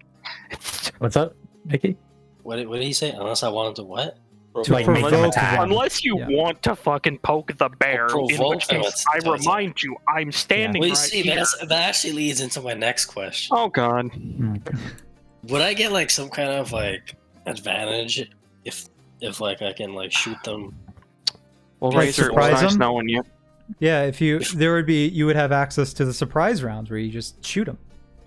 What's up, Mickey? What did he say? Unless I wanted to what? To Like make them provoke attack. them. Unless you Yeah. want to fucking poke the bear, in provoke which them, case, that's- I remind you, I'm standing Well, right you see, here. that actually leads into my next question. Oh god. Would I get like some kind of like advantage if like I can like shoot them? Well, Like, Razor, it was surprise nice them? knowing you. Yeah, if you, you would have access to the surprise rounds where you just shoot them.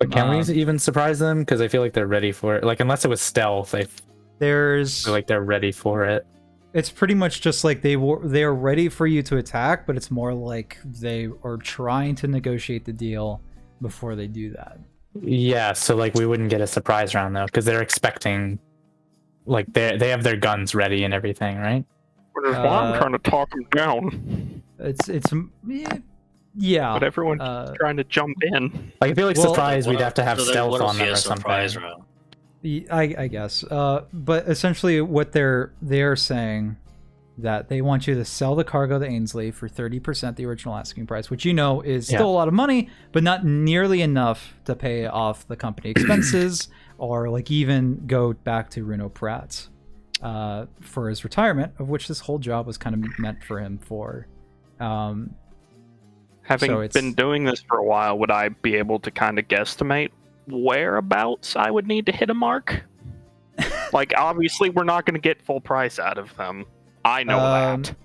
But can we even surprise them? Because I feel like they're ready for it. Like, unless it was stealth, I feel like they're ready for it. It's pretty much just like they are ready for you to attack, but it's more like they are trying to negotiate the deal before they do that. Yeah, so like we wouldn't get a surprise round though, because they're expecting, like they have their guns ready and everything, right? Which is why I'm trying to talk them down. Yeah. But everyone's trying to jump in. Like I feel like surprise, we'd have to have stealth on them or something. Round? I guess. But essentially what they're saying that they want you to sell the cargo to Ainsley for 30% the original asking price, which is still a lot of money, but not nearly enough to pay off the company expenses or like even go back to Reno Pratt for his retirement, of which this whole job was kind of meant for him for. Having been doing this for a while, would I be able to kind of guesstimate whereabouts I would need to hit a mark? Like, obviously, we're not going to get full price out of them. I know that.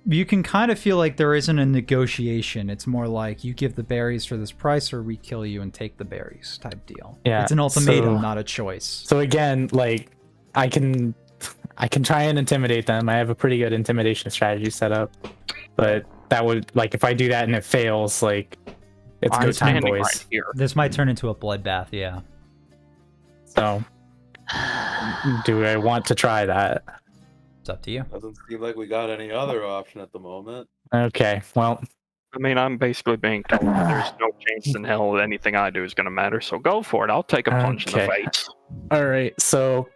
You can kind of feel like there isn't a negotiation. It's more like you give the berries for this price or we kill you and take the berries type deal. Yeah, it's an ultimatum, not a choice. So again, like I can try and intimidate them. I have a pretty good intimidation strategy set up, but that would, like, if I do that and it fails, like, it's go time, boys. Right here. This might turn into a bloodbath, yeah. So, do I want to try that? It's up to you. Doesn't seem like we got any other option at the moment. Okay, well. I mean, I'm basically being told there's no chance in hell that anything I do is going to matter, so go for it. I'll take a punch in the face. All right, so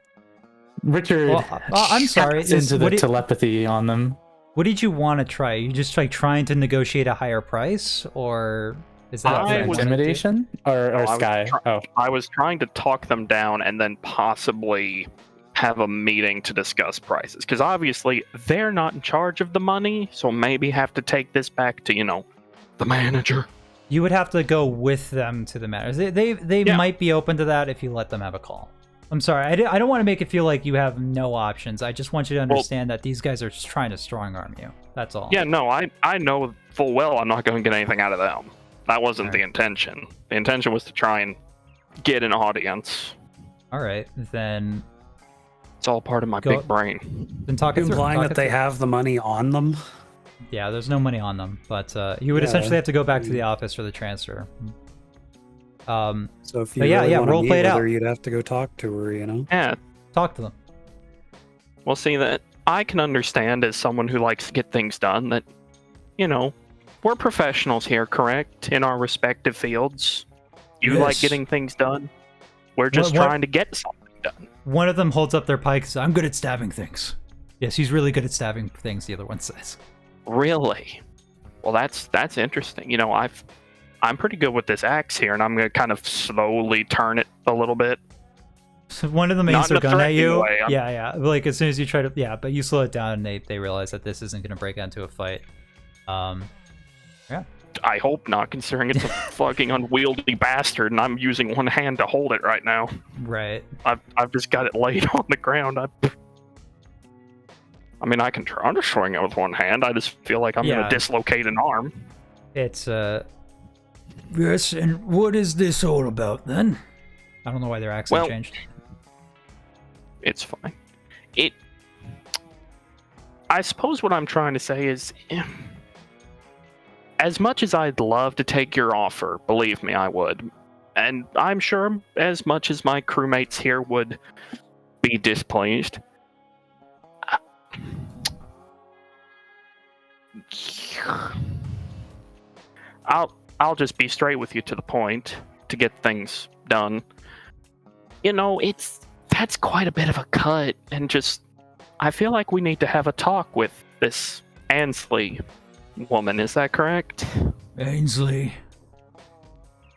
Richard I'm sorry. into the telepathy on them. What did you want to try? You just like trying to negotiate a higher price, or is that intimidation or Skye? I was trying to talk them down and then possibly have a meeting to discuss prices, because obviously they're not in charge of the money, so maybe have to take this back to the manager. You would have to go with them to the manager. They might be open to that if you let them have a call. I'm sorry, I don't want to make it feel like you have no options. I just want you to understand that these guys are just trying to strong arm you. That's all. Yeah, no, I know full well I'm not going to get anything out of them. That wasn't the intention. The intention was to try and get an audience. All right, then. It's all part of my big brain. Then talk it through. Implying that they have the money on them? Yeah, there's no money on them, but you would essentially have to go back to the office for the transfer. So if you really want role to play it meet with out. her, you'd have to go talk to her, Yeah. Talk to them. Well, see, that I can understand as someone who likes to get things done that, we're professionals here, correct? In our respective fields. You like getting things done. We're just trying to get something done. One of them holds up their pike and says, I'm good at stabbing things. Yes, he's really good at stabbing things, the other one says. Really? Well, that's interesting. I'm pretty good with this axe here, and I'm going to kind of slowly turn it a little bit. So one of them aims their gun at you. Way. Yeah. Like, as soon as you try to... Yeah, but you slow it down, and they realize that this isn't going to break out into a fight. Yeah. I hope not, considering it's a fucking unwieldy bastard, and I'm using one hand to hold it right now. Right. I've just got it laid on the ground. I mean, I can try to swing it with one hand. I just feel like I'm going to dislocate an arm. It's, Yes, and what is this all about, then? I don't know why their accent changed. It's fine. I suppose what I'm trying to say is... As much as I'd love to take your offer, believe me, I would. And I'm sure as much as my crewmates here would be displeased. I'll just be straight with you to the point to get things done. That's quite a bit of a cut, and just I feel like we need to have a talk with this Ainsley woman, is that correct? Ainsley,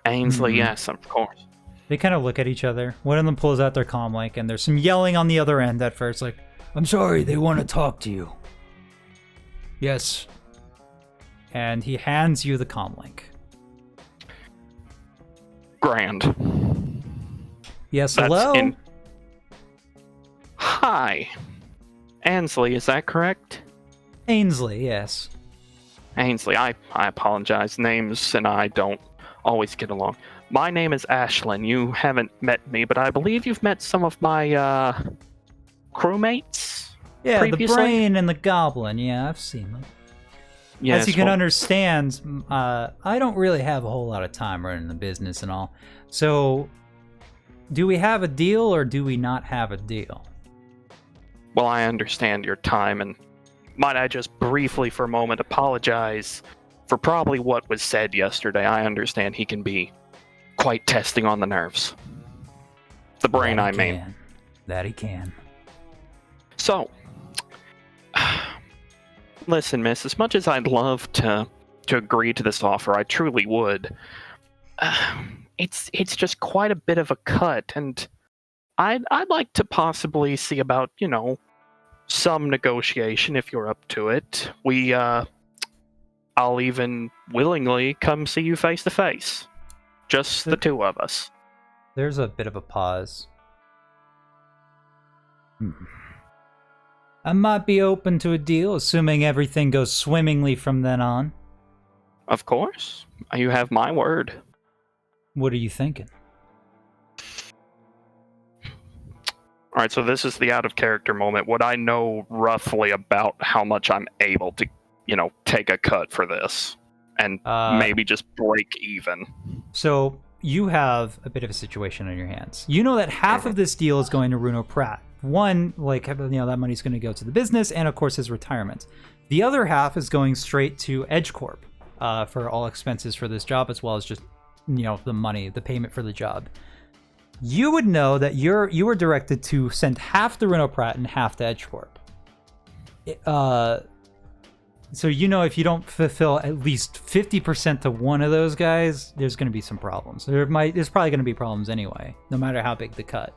yes, of course. They kind of look at each other. One of them pulls out their comlink, and there's some yelling on the other end at first, like, I'm sorry, they want to talk to you. Yes. And he hands you the comlink. Grand. Yes, hello? Hi. Ainsley, is that correct? Ainsley, yes. Ainsley, I apologize. Names and I don't always get along. My name is Ashlyn. You haven't met me, but I believe you've met some of my crewmates. Yeah, previously? the brain and the goblin. Yeah, I've seen them. Yes, As you can well, understand, I don't really have a whole lot of time running the business and all. So, do we have a deal or do we not have a deal? well, I understand your time, and might I just briefly for a moment apologize for probably what was said yesterday. I understand he can be quite testing on the nerves. The brain, I mean. That he can. So, listen, miss, as much as I'd love to agree to this offer, I truly would. It's just quite a bit of a cut, and I'd like to possibly see about, some negotiation if you're up to it. I'll even willingly come see you face to face. Just the two of us. There's a bit of a pause. I might be open to a deal, assuming everything goes swimmingly from then on. Of course. You have my word. What are you thinking? All right, so this is the out of character moment. Would I know roughly about how much I'm able to, take a cut for this? And maybe just break even. So you have a bit of a situation on your hands. You know that half of this deal is going to Runo Pratt. One, that money's going to go to the business and, of course, his retirement. The other half is going straight to Edge Corp for all expenses for this job, as well as just, the money, the payment for the job. You would know that you were directed to send half to Runo Pratt and half to Edge Corp. So if you don't fulfill at least 50% to one of those guys, there's going to be some problems. There's probably going to be problems anyway, no matter how big the cut.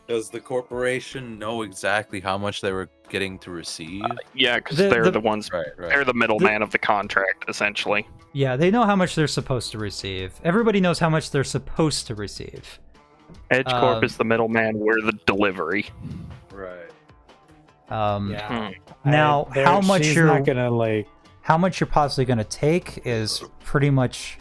Does the corporation know exactly how much they were getting to receive? Yeah, because they're the ones. Right. They're the middleman of the contract, essentially. Yeah, they know how much they're supposed to receive. Everybody knows how much they're supposed to receive. Edge Corp is the middleman. We're the delivery. Right. Now, how much how much you're possibly gonna take is pretty much.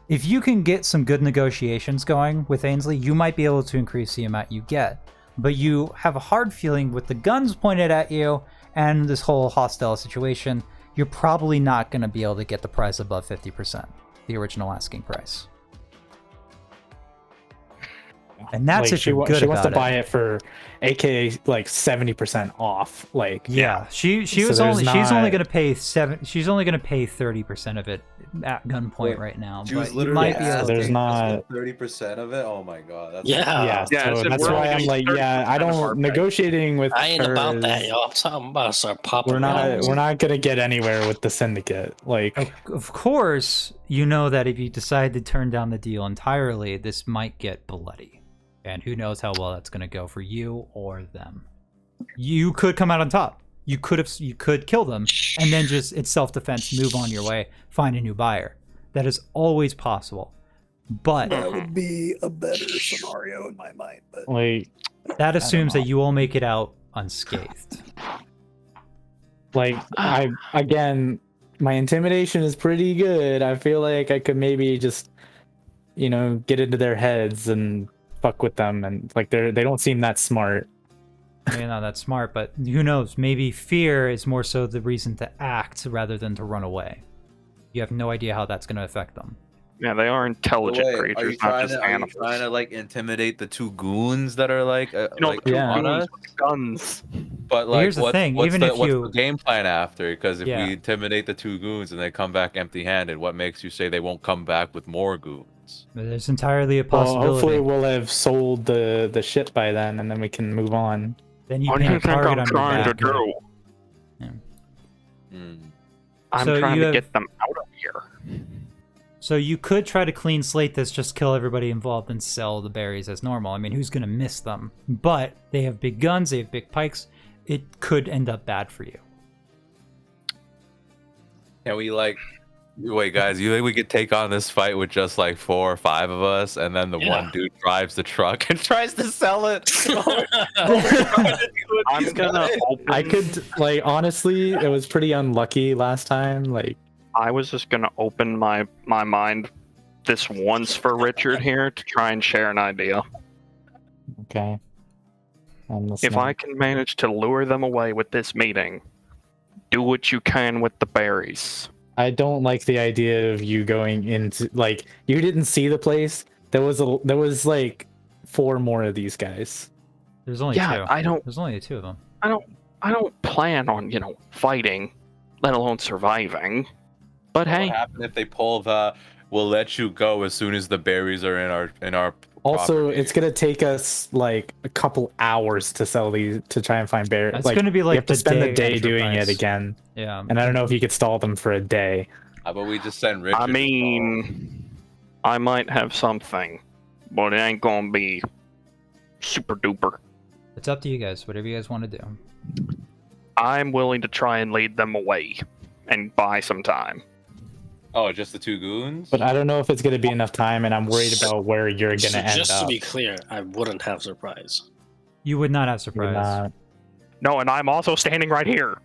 If you can get some good negotiations going with Ainsley, you might be able to increase the amount you get. But you have a hard feeling with the guns pointed at you and this whole hostile situation, you're probably not going to be able to get the price above 50%, the original asking price. And that's if you're good she wants to about buy it for aka 70% off. She's only going to pay 30% of it at gunpoint right now. She was but literally might be able to there's not 30% of it. Oh my god, that's so that's why I'm I don't negotiating with I ain't her about that, y'all. I'm about to start popping. we're not gonna get anywhere with the syndicate. Of course, you know that if you decide to turn down the deal entirely, this might get bloody. And who knows how well that's going to go for you or them. You could come out on top. You could kill them, and then just it's self-defense, move on your way, find a new buyer. That is always possible. But that would be a better scenario in my mind. But that assumes that you will make it out unscathed. My intimidation is pretty good. I feel like I could maybe just, get into their heads and fuck with them, and they don't seem that smart. Maybe not that smart, but who knows? Maybe fear is more so the reason to act rather than to run away. You have no idea how that's going to affect them. Yeah, they are intelligent creatures, not just animals. Are you trying to intimidate the two goons that are on us? Guns. But here's the thing: what's the game plan after? Because if we intimidate the two goons and they come back empty-handed, what makes you say they won't come back with more goons? There's entirely a possibility. Hopefully, we'll have sold the ship by then, and then we can move on. Then you can target on trying your to back. do? Yeah. I'm trying to get them out of here. So you could try to clean slate this, just kill everybody involved and sell the berries as normal. I mean, who's going to miss them? But they have big guns, they have big pikes. It could end up bad for you. Can we wait, guys, you think we could take on this fight with just 4 or 5 of us, and then the one dude drives the truck and tries to sell it? I'm gonna I could honestly, it was pretty unlucky last time. I was just gonna open my mind this once for Richard here to try and share an idea. Okay. I'm If listening. I can manage to lure them away with this meeting, do what you can with the berries. I don't like the idea of you going into like you didn't see the place. There was like 4 more of these guys. There's only Yeah, two. I don't There's only 2 of them. I don't plan on, fighting, let alone surviving. But What hey, happened if they pull the "we'll let you go as soon as the berries are in our Also, property"? it's gonna take us like a couple hours to sell these to try and find berries. It's gonna be you like have to the spend the day day doing enterprise. it again, Yeah. and I don't know if you could stall them for a day. How about we just send Richard? I mean, I might have something, but it ain't gonna be super duper. It's up to you guys. Whatever you guys want to do. I'm willing to try and lead them away and buy some time. Oh, just the 2 goons? But I don't know if it's gonna be enough time, and I'm worried about where you're So gonna end just up. to be clear, I wouldn't have surprise. You would not have You're surprise. not- No, and I'm also standing right here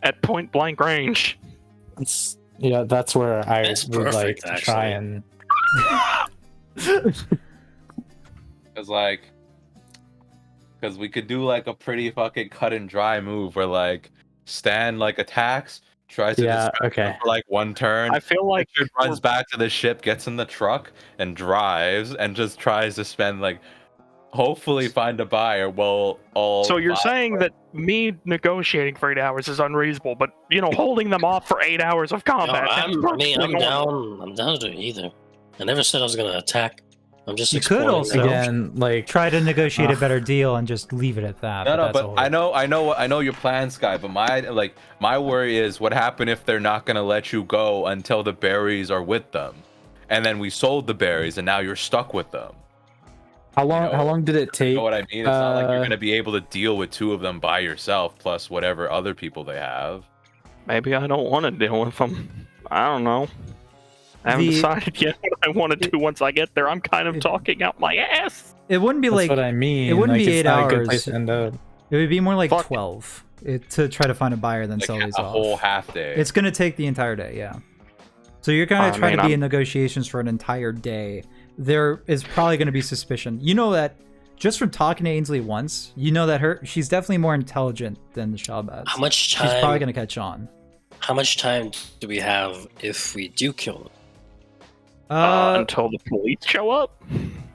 at point blank range. Yeah, that's where I That's would like perfect, to try actually. and. Because we could do like a pretty fucking cut and dry move where like Stan like attacks, tries to Yeah, distract them okay. for like 1 turn. I feel like Richard runs back to the ship, gets in the truck, and drives, and just tries to spend like, hopefully find a buyer. Well, all. So you're saying that me negotiating for 8 hours is unreasonable, but holding them off for 8 hours of No, combat. that's I'm perfectly normal. down. I'm down to do either. I never said I was gonna attack. I'm just You could exploring also- now. Again, like Try to negotiate a better deal and just leave it at that. No, that's but all. I know your plan, Skye. But my worry is what happened if they're not gonna let you go until the berries are with them, and then we sold the berries, and now you're stuck with them. how long did it take? You know what I mean? It's not like you're Uh, gonna be able to deal with 2 of them by yourself, plus whatever other people they have. Maybe I don't want to deal with them. I don't know. I haven't The- decided yet what I want to do once I get there. I'm kind of talking out my ass. It wouldn't be That's like what I mean. it wouldn't like, be it's 8 not a good hours. place to end up. It would be more like Fuck. 12 to try to find a buyer than Like sell these a off. whole half day. It's going to take the entire day, yeah. So you're going I to try mean, to be I'm- in negotiations for an entire day. There is probably going to be suspicion. You know that just from talking to Ainsley once, you know that she's definitely more intelligent than the Shabazz. How much She's probably time? going to catch on. How much time do we have if we do kill them? Until the police show up.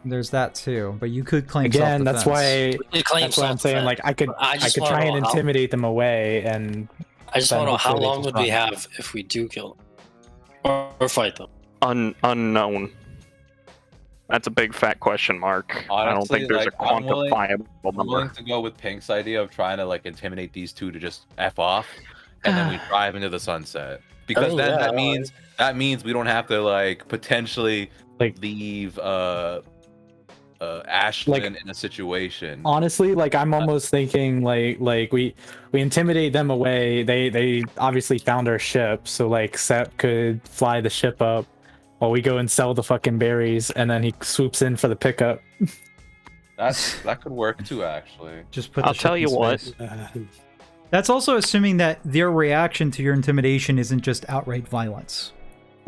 There's that too, but you could claim Again, self-defense. that's why. We claim That's what I'm saying. self-defense. Like I could I just try wanna and know how- intimidate them away, and I just then want to know how hopefully they long just would we run. have if we do kill them, or fight them. Unknown. That's a big fat question mark. I don't Honestly, think there's like, a I'm willing- quantifiable I'm willing number. to go with Pinkt's idea of trying to like intimidate these 2 to just F off, and then we drive into the sunset. Because mean, then yeah, that means we don't have to like potentially Like- leave Ashlyn in a situation. honestly, like I'm almost thinking like we intimidate them away. They obviously found our ship, so like Sep could fly the ship up while we go and sell the fucking berries, and then he swoops in for the pickup. That could work too, actually. Just put. I'll the ship tell in you what. space. That's also assuming that their reaction to your intimidation isn't just outright violence.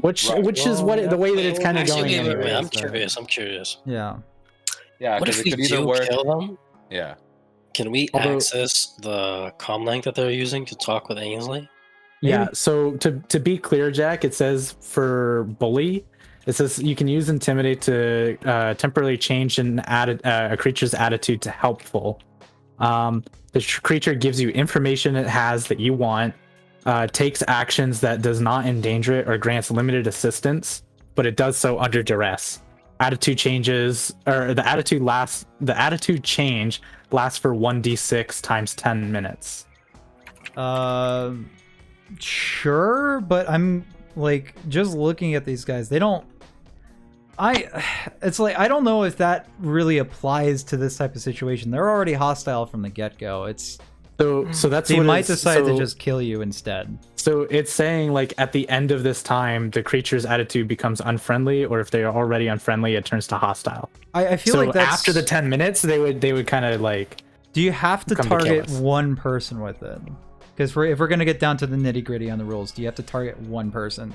Which Right. is what the way that it's kind of Actually, going. wait, wait, Anyways, I'm so- curious. I'm curious. Yeah. Yeah, What because if it we could either do work. kill them? Yeah. Can we Although- access the comm link that they're using to talk with Ainsley? Yeah, so to be clear, Jack, it says for bully, it says you can use intimidate to temporarily change a creature's attitude to helpful. The creature gives you information it has that you want, takes actions that does not endanger it or grants limited assistance, but it does so under duress. Attitude changes, or the attitude change lasts for 1d6 times 10 minutes. Sure, but I'm like just looking at these guys. They don't. It's like I don't know if that really applies to this type of situation. They're already hostile from the get-go. It's So that's they what might it's- decide to so- just kill you instead. So it's saying like at the end of this time, the creature's attitude becomes unfriendly, or if they are already unfriendly, it turns to hostile. I feel So like that's after the 10 minutes, they would kind of like. Do you have to come to kill target us. one person with it? Because if we're gonna get down to the nitty gritty on the rules, do you have to target one person?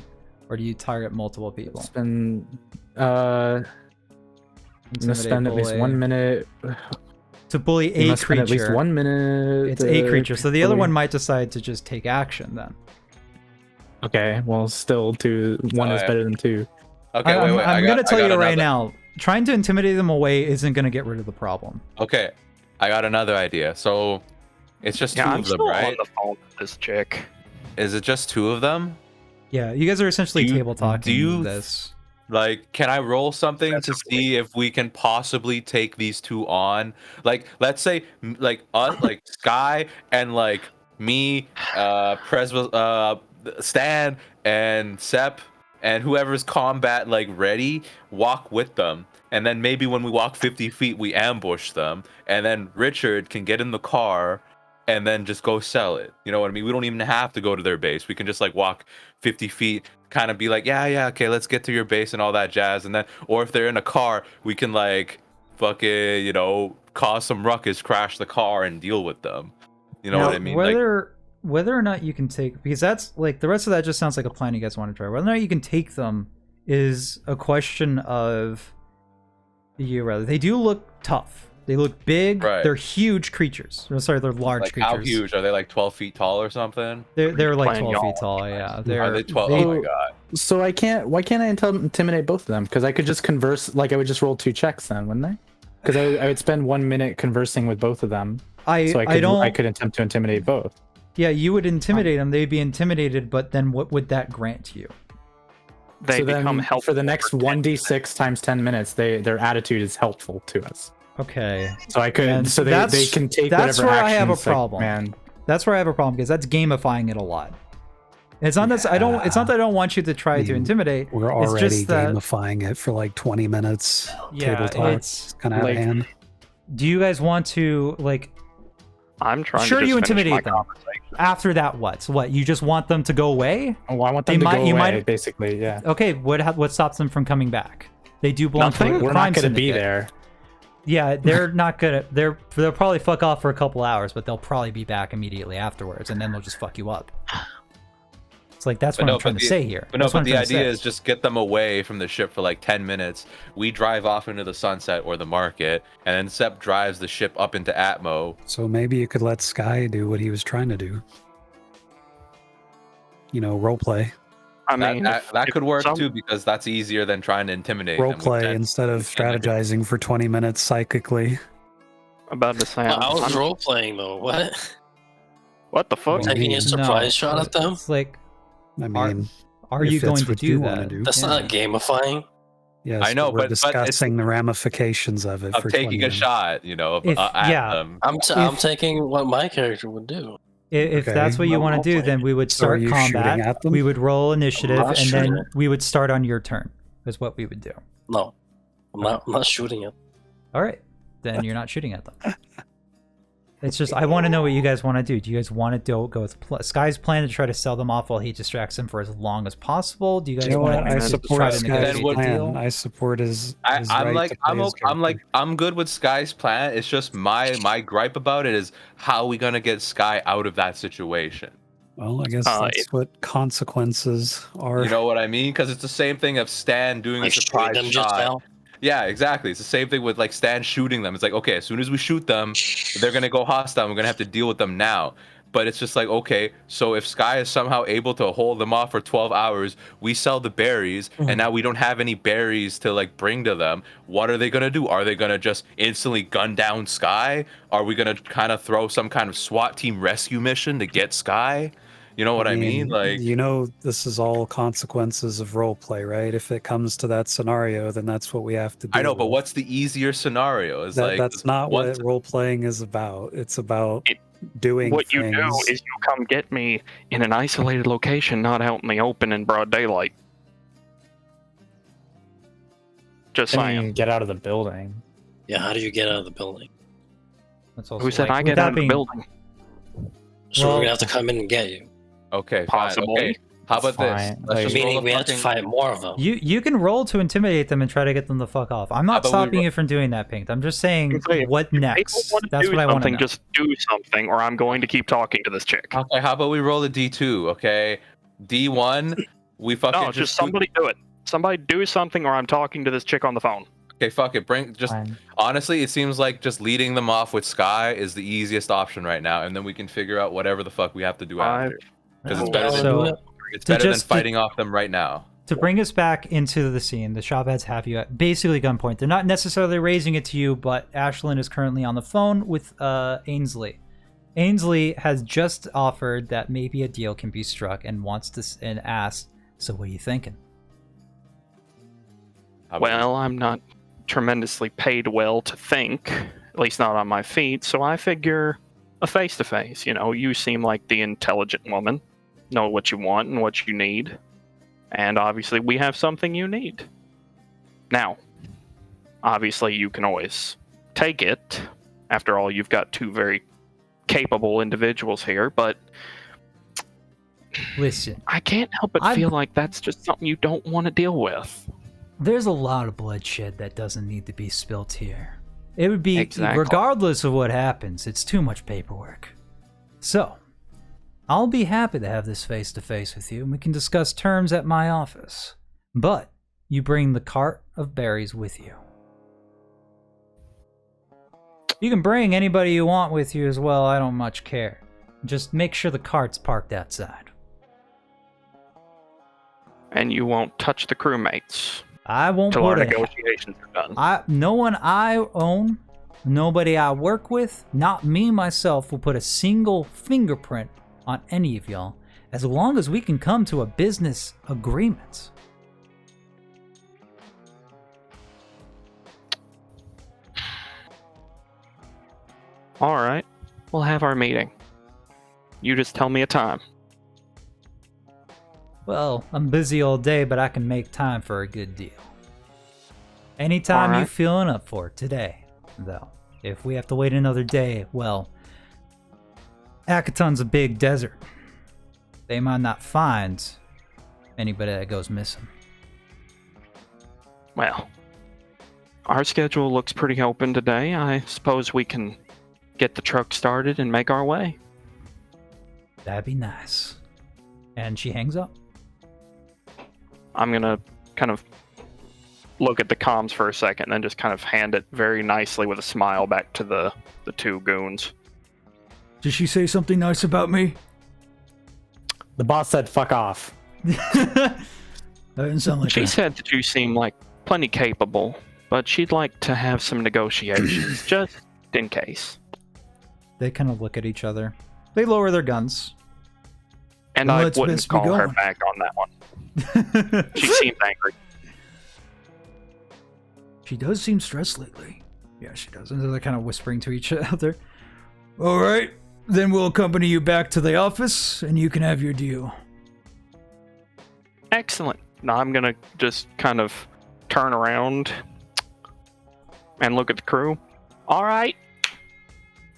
or do you target multiple people? Spend. I'm gonna spend at least 1 minute. To bully You a must spend creature. at least 1 minute. It's a creature, so the other bully. one might decide to just take action then. Okay, well, still one is yeah. better than 2. Okay, I'm wait. gonna tell I you got right another- now, trying to intimidate them away isn't gonna get rid of the problem. Okay, I got another idea. So it's just two Yeah, I'm of them, still on right? the phone with this chick. Is it just 2 of them? Yeah, you guys are essentially Do you- table talking do you- this. Like, can I roll something to see if we can possibly take these 2 on? Like, let's say, like us, like Skye and like me, Stan and Sep and whoever's combat like ready, walk with them, and then maybe when we walk 50 feet, we ambush them, and then Richard can get in the car and then just go sell it. You know what I mean? We don't even have to go to their base. We can just like walk 50 feet, kind of be like, yeah, okay, let's get to your base and all that jazz. And then, or if they're in a car, we can like fucking, you know, cause some ruckus, crash the car and deal with them. You know Now, what I mean? Like, whether or not you can take, because that's like the rest of that just sounds like a plan you guys want to try. Whether or not you can take them is a question of they do look tough. They look big. Right. They're huge creatures. Or, sorry, they're large like creatures. how huge are they? Like 12 feet tall or something? They're like Playing 12 feet y'all. tall. Yeah, Are they 12? they- Oh my god! So why can't I intimidate both of them? Because I could just converse. Like I would just roll 2 checks then, wouldn't I? Because I would spend 1 minute conversing with both of them. So I could attempt to intimidate both. Yeah, you would intimidate them. They'd be intimidated, but then what would that grant you? They so become then helpful for the next 1d6 times 10 minutes. Their attitude is helpful to us. Okay, So I could. And So they can take that's whatever where I have a actions, like, problem. man. that's where I have a problem because that's gamifying it a lot. It's not that I don't. It's not that I don't want you to try to intimidate. We're It's already just that- gamifying it for like 20 minutes. Yeah, Table talk. it's Kind of out like- of hand. do you guys want to like I'm trying Sure, to just you finish intimidate my them. conversation. after that? What you just want them to go away? Oh, I want They them to might- go you away. might- Basically, yeah. Okay, what stops them from coming back? They do belong Nothing. to a We're crime not going to be syndicate. there. Yeah, they're not gonna. They'll probably fuck off for a couple hours, but they'll probably be back immediately afterwards, and then they'll just fuck you up. It's like that's But what no, I'm trying but to the- say here. But no, That's what but I'm the trying to idea say. is just get them away from the ship for like 10 minutes. We drive off into the sunset or the market, and then Sep drives the ship up into Atmo. So maybe you could let Skye do what he was trying to do. You know, role play. I mean, That if could work some- too, because that's easier than trying to intimidate Role them with play 10 instead of and they're- strategizing for 20 minutes psychically. About to say, I was I'm- role playing though. What? what the fuck? Well, Taking a mean? surprise shot at them? It's like, I mean, are if you it's going to what do you that? wanna do. That's not gamifying. yes, I know, we're but it's- discussing the ramifications of it of for 20 taking a minutes. shot, you know, If- at yeah. them. I'm If- taking what my character would do. If Okay. that's what you Well, want to do, role-playing. then we would So are start you shooting combat. at them? We would roll initiative, I'm not and then shooting. we would start on your turn. Is what we would do. No, I'm not shooting it. All right, then you're not shooting at them. It's just I want to know what you guys want to do. Do you guys want to go with Skye's plan to try to sell them off while he distracts them for as long as possible? Do you guys You know want what? to I try support to Skye's negotiate a plan. deal? I support his I'm right like to play his character. I'm good with Skye's plan. It's just my gripe about it is how are we gonna get Skye out of that situation? Well, I guess Uh, that's what consequences are. You know what I mean? Because it's the same thing of Stan doing Like a surprise shooting them just shot. now. Yeah, exactly. It's the same thing with like Stan shooting them. It's like, okay, as soon as we shoot them, they're gonna go hostile. We're gonna have to deal with them now. But it's just like, okay, so if Skye is somehow able to hold them off for 12 hours, we sell the berries, and now we don't have any berries to like bring to them. What are they gonna do? Are they gonna just instantly gun down Skye? Are we gonna kind of throw some kind of SWAT team rescue mission to get Skye? You know what I mean? Like, you know, this is all consequences of role play, right? If it comes to that scenario, then that's what we have to do. I know, but what's the easier scenario? Is like that's not once- what role playing is about. It's about doing What you things. do is you come get me in an isolated location, not out in the open in broad daylight. Just I saying. mean, get out of the building. Yeah, how do you get out of the building? That's also Who said like, I get without out of the being- building? So Well- we're gonna have to come in and get you. Okay, Possibly. fine. Okay. How about It's this? fine. Let's Like- just roll Meaning the we have to fucking- fight more of them. You can roll to intimidate them and try to get them the fuck off. I'm not How about we stopping ro- you from doing that, Pinct. I'm just saying Okay, what People next. want to That's do what I want to something, know. just do something, or I'm going to keep talking to this chick. Okay, how about we roll a D2? Okay, D1. we fucking No, just somebody do it. Somebody do something, or I'm talking to this chick on the phone. Okay, fuck it. Fine. Honestly, it seems like just leading them off with Skye is the easiest option right now, and then we can figure out whatever the fuck we have to do after. Because it's better than So, fighting off them right now. to bring us back into the scene, the shop heads have you at basically gunpoint. They're not necessarily raising it to you, but Ashlyn is currently on the phone with Ainsley. Ainsley has just offered that maybe a deal can be struck and wants to and asks, so what are you thinking? Well, I'm not tremendously paid well to think, at least not on my feet, so I figure a face-to-face. You know, you seem like the intelligent woman, know what you want and what you need, and obviously we have something you need. Now, obviously you can always take it. After all, you've got two very capable individuals here, but Listen, I can't help but feel like that's just something you don't want to deal with. there's a lot of bloodshed that doesn't need to be spilt here. It would be, Exactly. regardless of what happens, it's too much paperwork. So, I'll be happy to have this face-to-face with you, and we can discuss terms at my office. But, you bring the cart of berries with you. You can bring anybody you want with you as well, I don't much care. Just make sure the cart's parked outside. And you won't touch the crewmates I won't till our put a negotiations are done. no one I own, nobody I work with, not me myself will put a single fingerprint on any of y'all, as long as we can come to a business agreement. All right, we'll have our meeting. You just tell me a time. Well, I'm busy all day, but I can make time for a good deal. Anytime you Alright. feeling up for it today, though. If we have to wait another day, well, Akiton's a big desert. They might not find anybody that goes missing. Well, our schedule looks pretty open today. I suppose we can get the truck started and make our way. That'd be nice. And she hangs up. I'm gonna kind of look at the comms for a second and then just kind of hand it very nicely with a smile back to the two goons. Did she say something nice about me? The boss said, "Fuck off." That didn't sound like She her. said that you seem like plenty capable, but she'd like to have some negotiations, just in case. They kind of look at each other. They lower their guns. And Well, I let's wouldn't best be call her going. back on that one. She seemed angry. She does seem stressed lately. Yeah, she does. And they're kind of whispering to each other. All right, then we'll accompany you back to the office, and you can have your deal. Excellent. Now I'm gonna just kind of turn around and look at the crew. All right,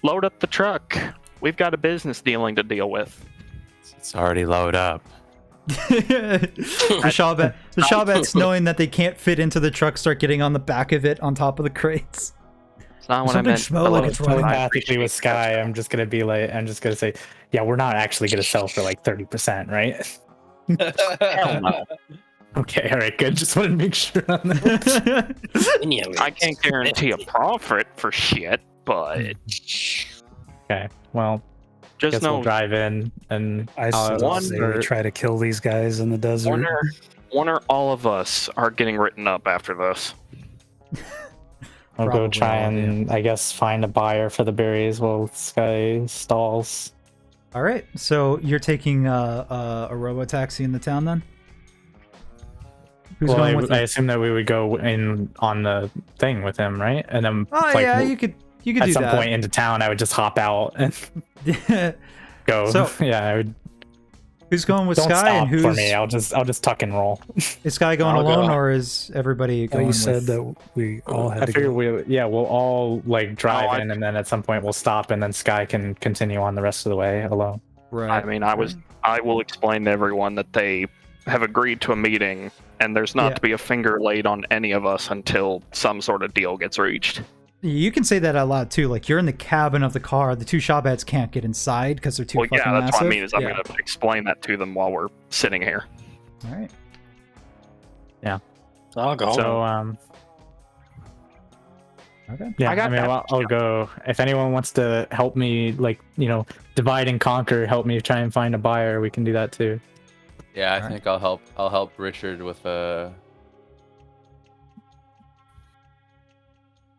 load up the truck. We've got a business dealing to deal with. It's already loaded up. the Shawbats, knowing that they can't fit into the truck, start getting on the back of it on top of the crates. It's not what I Something meant. smell like it's Belose, running. but I Telepathically with appreciate Skye, I'm just gonna say, yeah, we're not actually gonna sell for like 30%, right? Hell no. Okay, all right, good. Just wanted to make sure on that. I can't guarantee a profit for shit, but Okay, well, just guess know we'll drive in and I one say or- we try to kill these guys in the desert. one or all of us are getting written up after this. I'll go Probably try all of and I guess find a buyer for the berries while Skye stalls. All right, so you're taking a robo-taxi in the town then? Who's Well, going with I you? assume that we would go in on the thing with him, right? And then Oh like, yeah, you could at do some that. point into town, I would just hop out and go. So- yeah, I would. Who's going with Don't Skye, stop and who's for me. I'll just tuck and roll. is Skye going I'll go. alone, or is everybody Oh, going? you said with... that we all had I to figure go. we'll all like drive I- in, and then at some point we'll stop, and then Skye can continue on the rest of the way alone. Right. I mean, I will explain to everyone that they have agreed to a meeting, and there's not Yeah. to be a finger laid on any of us until some sort of deal gets reached. You can say that out loud too. Like you're in the cabin of the car. The two Shawbats can't get inside because they're too Well, fucking yeah, that's massive. what I mean. Is I'm Yeah. going to explain that to them while we're sitting here. All right. I'll go. So Okay. yeah, I got that. I'll go. If anyone wants to help me, like, divide and conquer, help me try and find a buyer, we can do that too. Yeah, I Alright. think I'll help Richard with All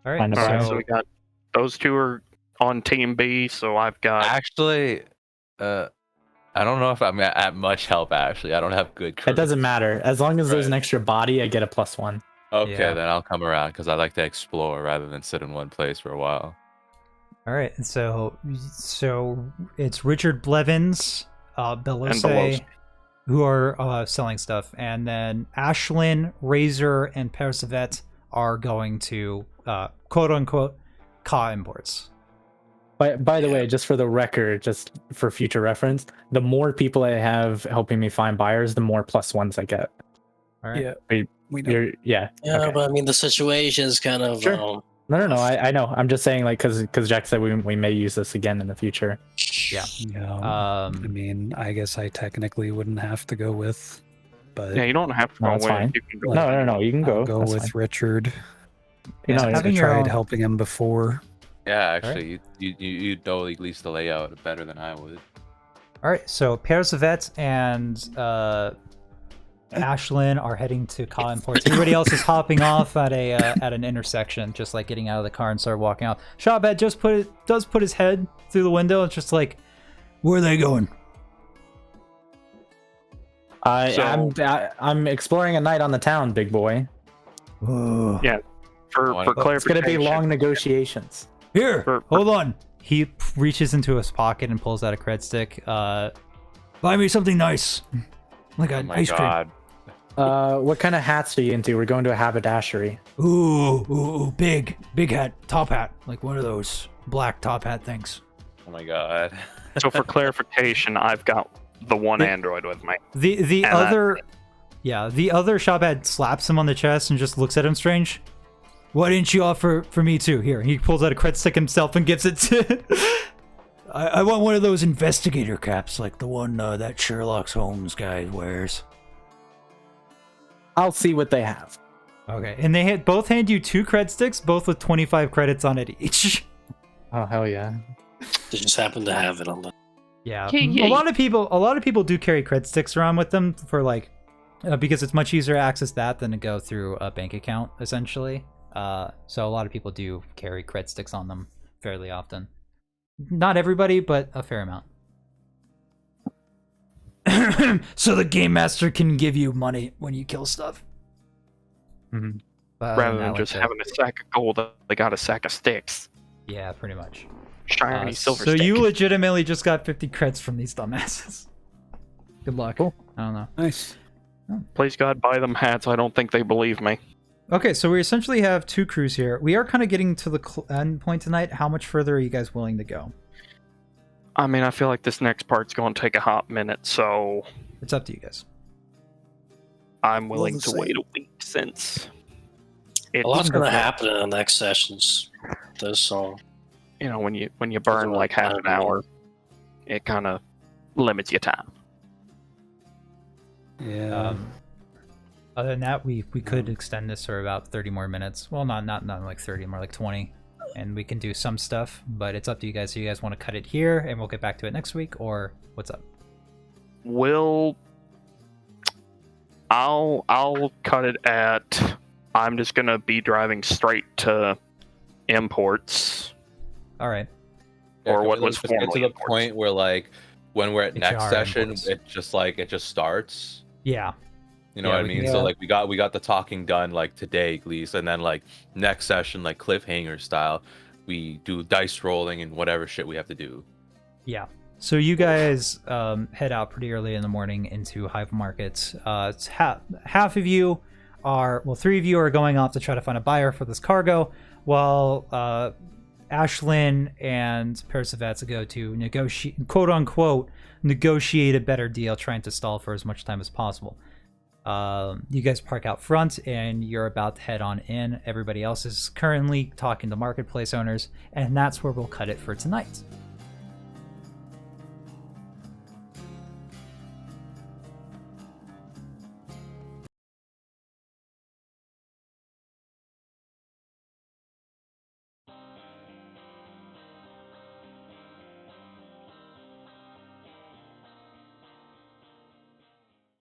right. Find a All right, buyer. so we got those two are on team B. So I've got Actually, I don't know if I'm at much help. Actually, I don't have good. It doesn't matter. As long as there's an Right. extra body, I get a +1. Okay, Yeah. then I'll come around because I like to explore rather than sit in one place for a while. All right. So it's Richard Blevins, Belose, And Belose. who are selling stuff, and then Ashlyn, Razor, and Percivet are going to quote unquote Ka imports. By the way, just for the record, just for future reference, the more people I have helping me find buyers, the more +1s I get. All right. Yeah, we know. Yeah. yeah, okay. but I mean the situation is kind of Sure. No. I know. I'm just saying, like, because Jack said we may use this again in the future. Yeah. Yeah. I Um, mean, I guess I technically wouldn't have to go with, but yeah. You don't have to No, go that's with. fine. You can go. No. You can go. I'll go That's with fine. Richard. Yeah, Since I having your tried own- helping him before. Yeah, actually, you know at least the layout better than I would. All right. So Percivet and Ashlyn are heading to Ka imports. Everybody else is hopping off at an intersection, just like getting out of the car and start walking out. Shophead does put his head through the window. It's just like, where are they going? I'm exploring a night on the town, big boy. Oh. Yeah. For Why- It's clarification, gonna be long negotiations. Here, For- hold on. He reaches into his pocket and pulls out a cred stick. Buy me something nice, like Oh an my ice god. What kind of hats are you into? We're going to a haberdashery. cream. Ooh, big hat, top hat, like one of those black top hat things. Oh my god. So for clarification, I've got the one Yeah. android with me. The And other, the other shophead slaps him on the chest and just looks at him strange. Why didn't you offer for me too? Here, he pulls out a cred stick himself and gives it to. I want one of those investigator caps, like the one that Sherlock Holmes guy wears. I'll see what they have. Okay, and they both hand you 2 cred sticks, both with 25 credits on it each. Oh hell yeah! They just happen to have it on the. Yeah, Yeah. a lot of people do carry cred sticks around with them for like, because it's much easier to access that than to go through a bank account essentially. So a lot of people do carry cred sticks on them fairly often. Not everybody, but a fair amount. So the game master can give you money when you kill stuff. Mhm. But other Rather that, than like just the- having a sack of gold, they got a sack of sticks. yeah, pretty much. Shiny silver so stick. you legitimately just got 50 creds from these dumbasses. Good luck. Cool. I don't know. Nice. Please God, buy them hats. I don't think they believe me. Okay, so we essentially have 2 crews here. We are kind of getting to the end point tonight. How much further are you guys willing to go? I mean, I feel like this next part's going to take a hot minute, so It's up to you guys. I'm willing to the wait a week since A lot's it's, gonna happen in the next sessions. This song. you know, when you burn like half an hour, it kind of limits your time. Yeah. Other than that, we could extend this for about 30 more minutes. Well, not like 30, more like 20. And we can do some stuff, but it's up to you guys. Do you guys want to cut it here and we'll get back to it next week, or what's up? I'll cut it at. I'm just gonna be driving straight to imports. All right. Or can what we was just get to formerly the imports. point where like when we're at next HR session, imports. it just starts. Yeah. You know Yeah, what I we mean? can- So like we got the talking done like today at least, and then like next session like cliffhanger style, we do dice rolling and whatever shit we have to do. Yeah. So you guys head out pretty early in the morning into Hive Market. It's half of you are, well, 3 of you are going off to try to find a buyer for this cargo, while Ashlyn and Percivet go to negotiate, quote unquote, negotiate a better deal, trying to stall for as much time as possible. You guys park out front and you're about to head on in. Everybody else is currently talking to marketplace owners, and that's where we'll cut it for tonight.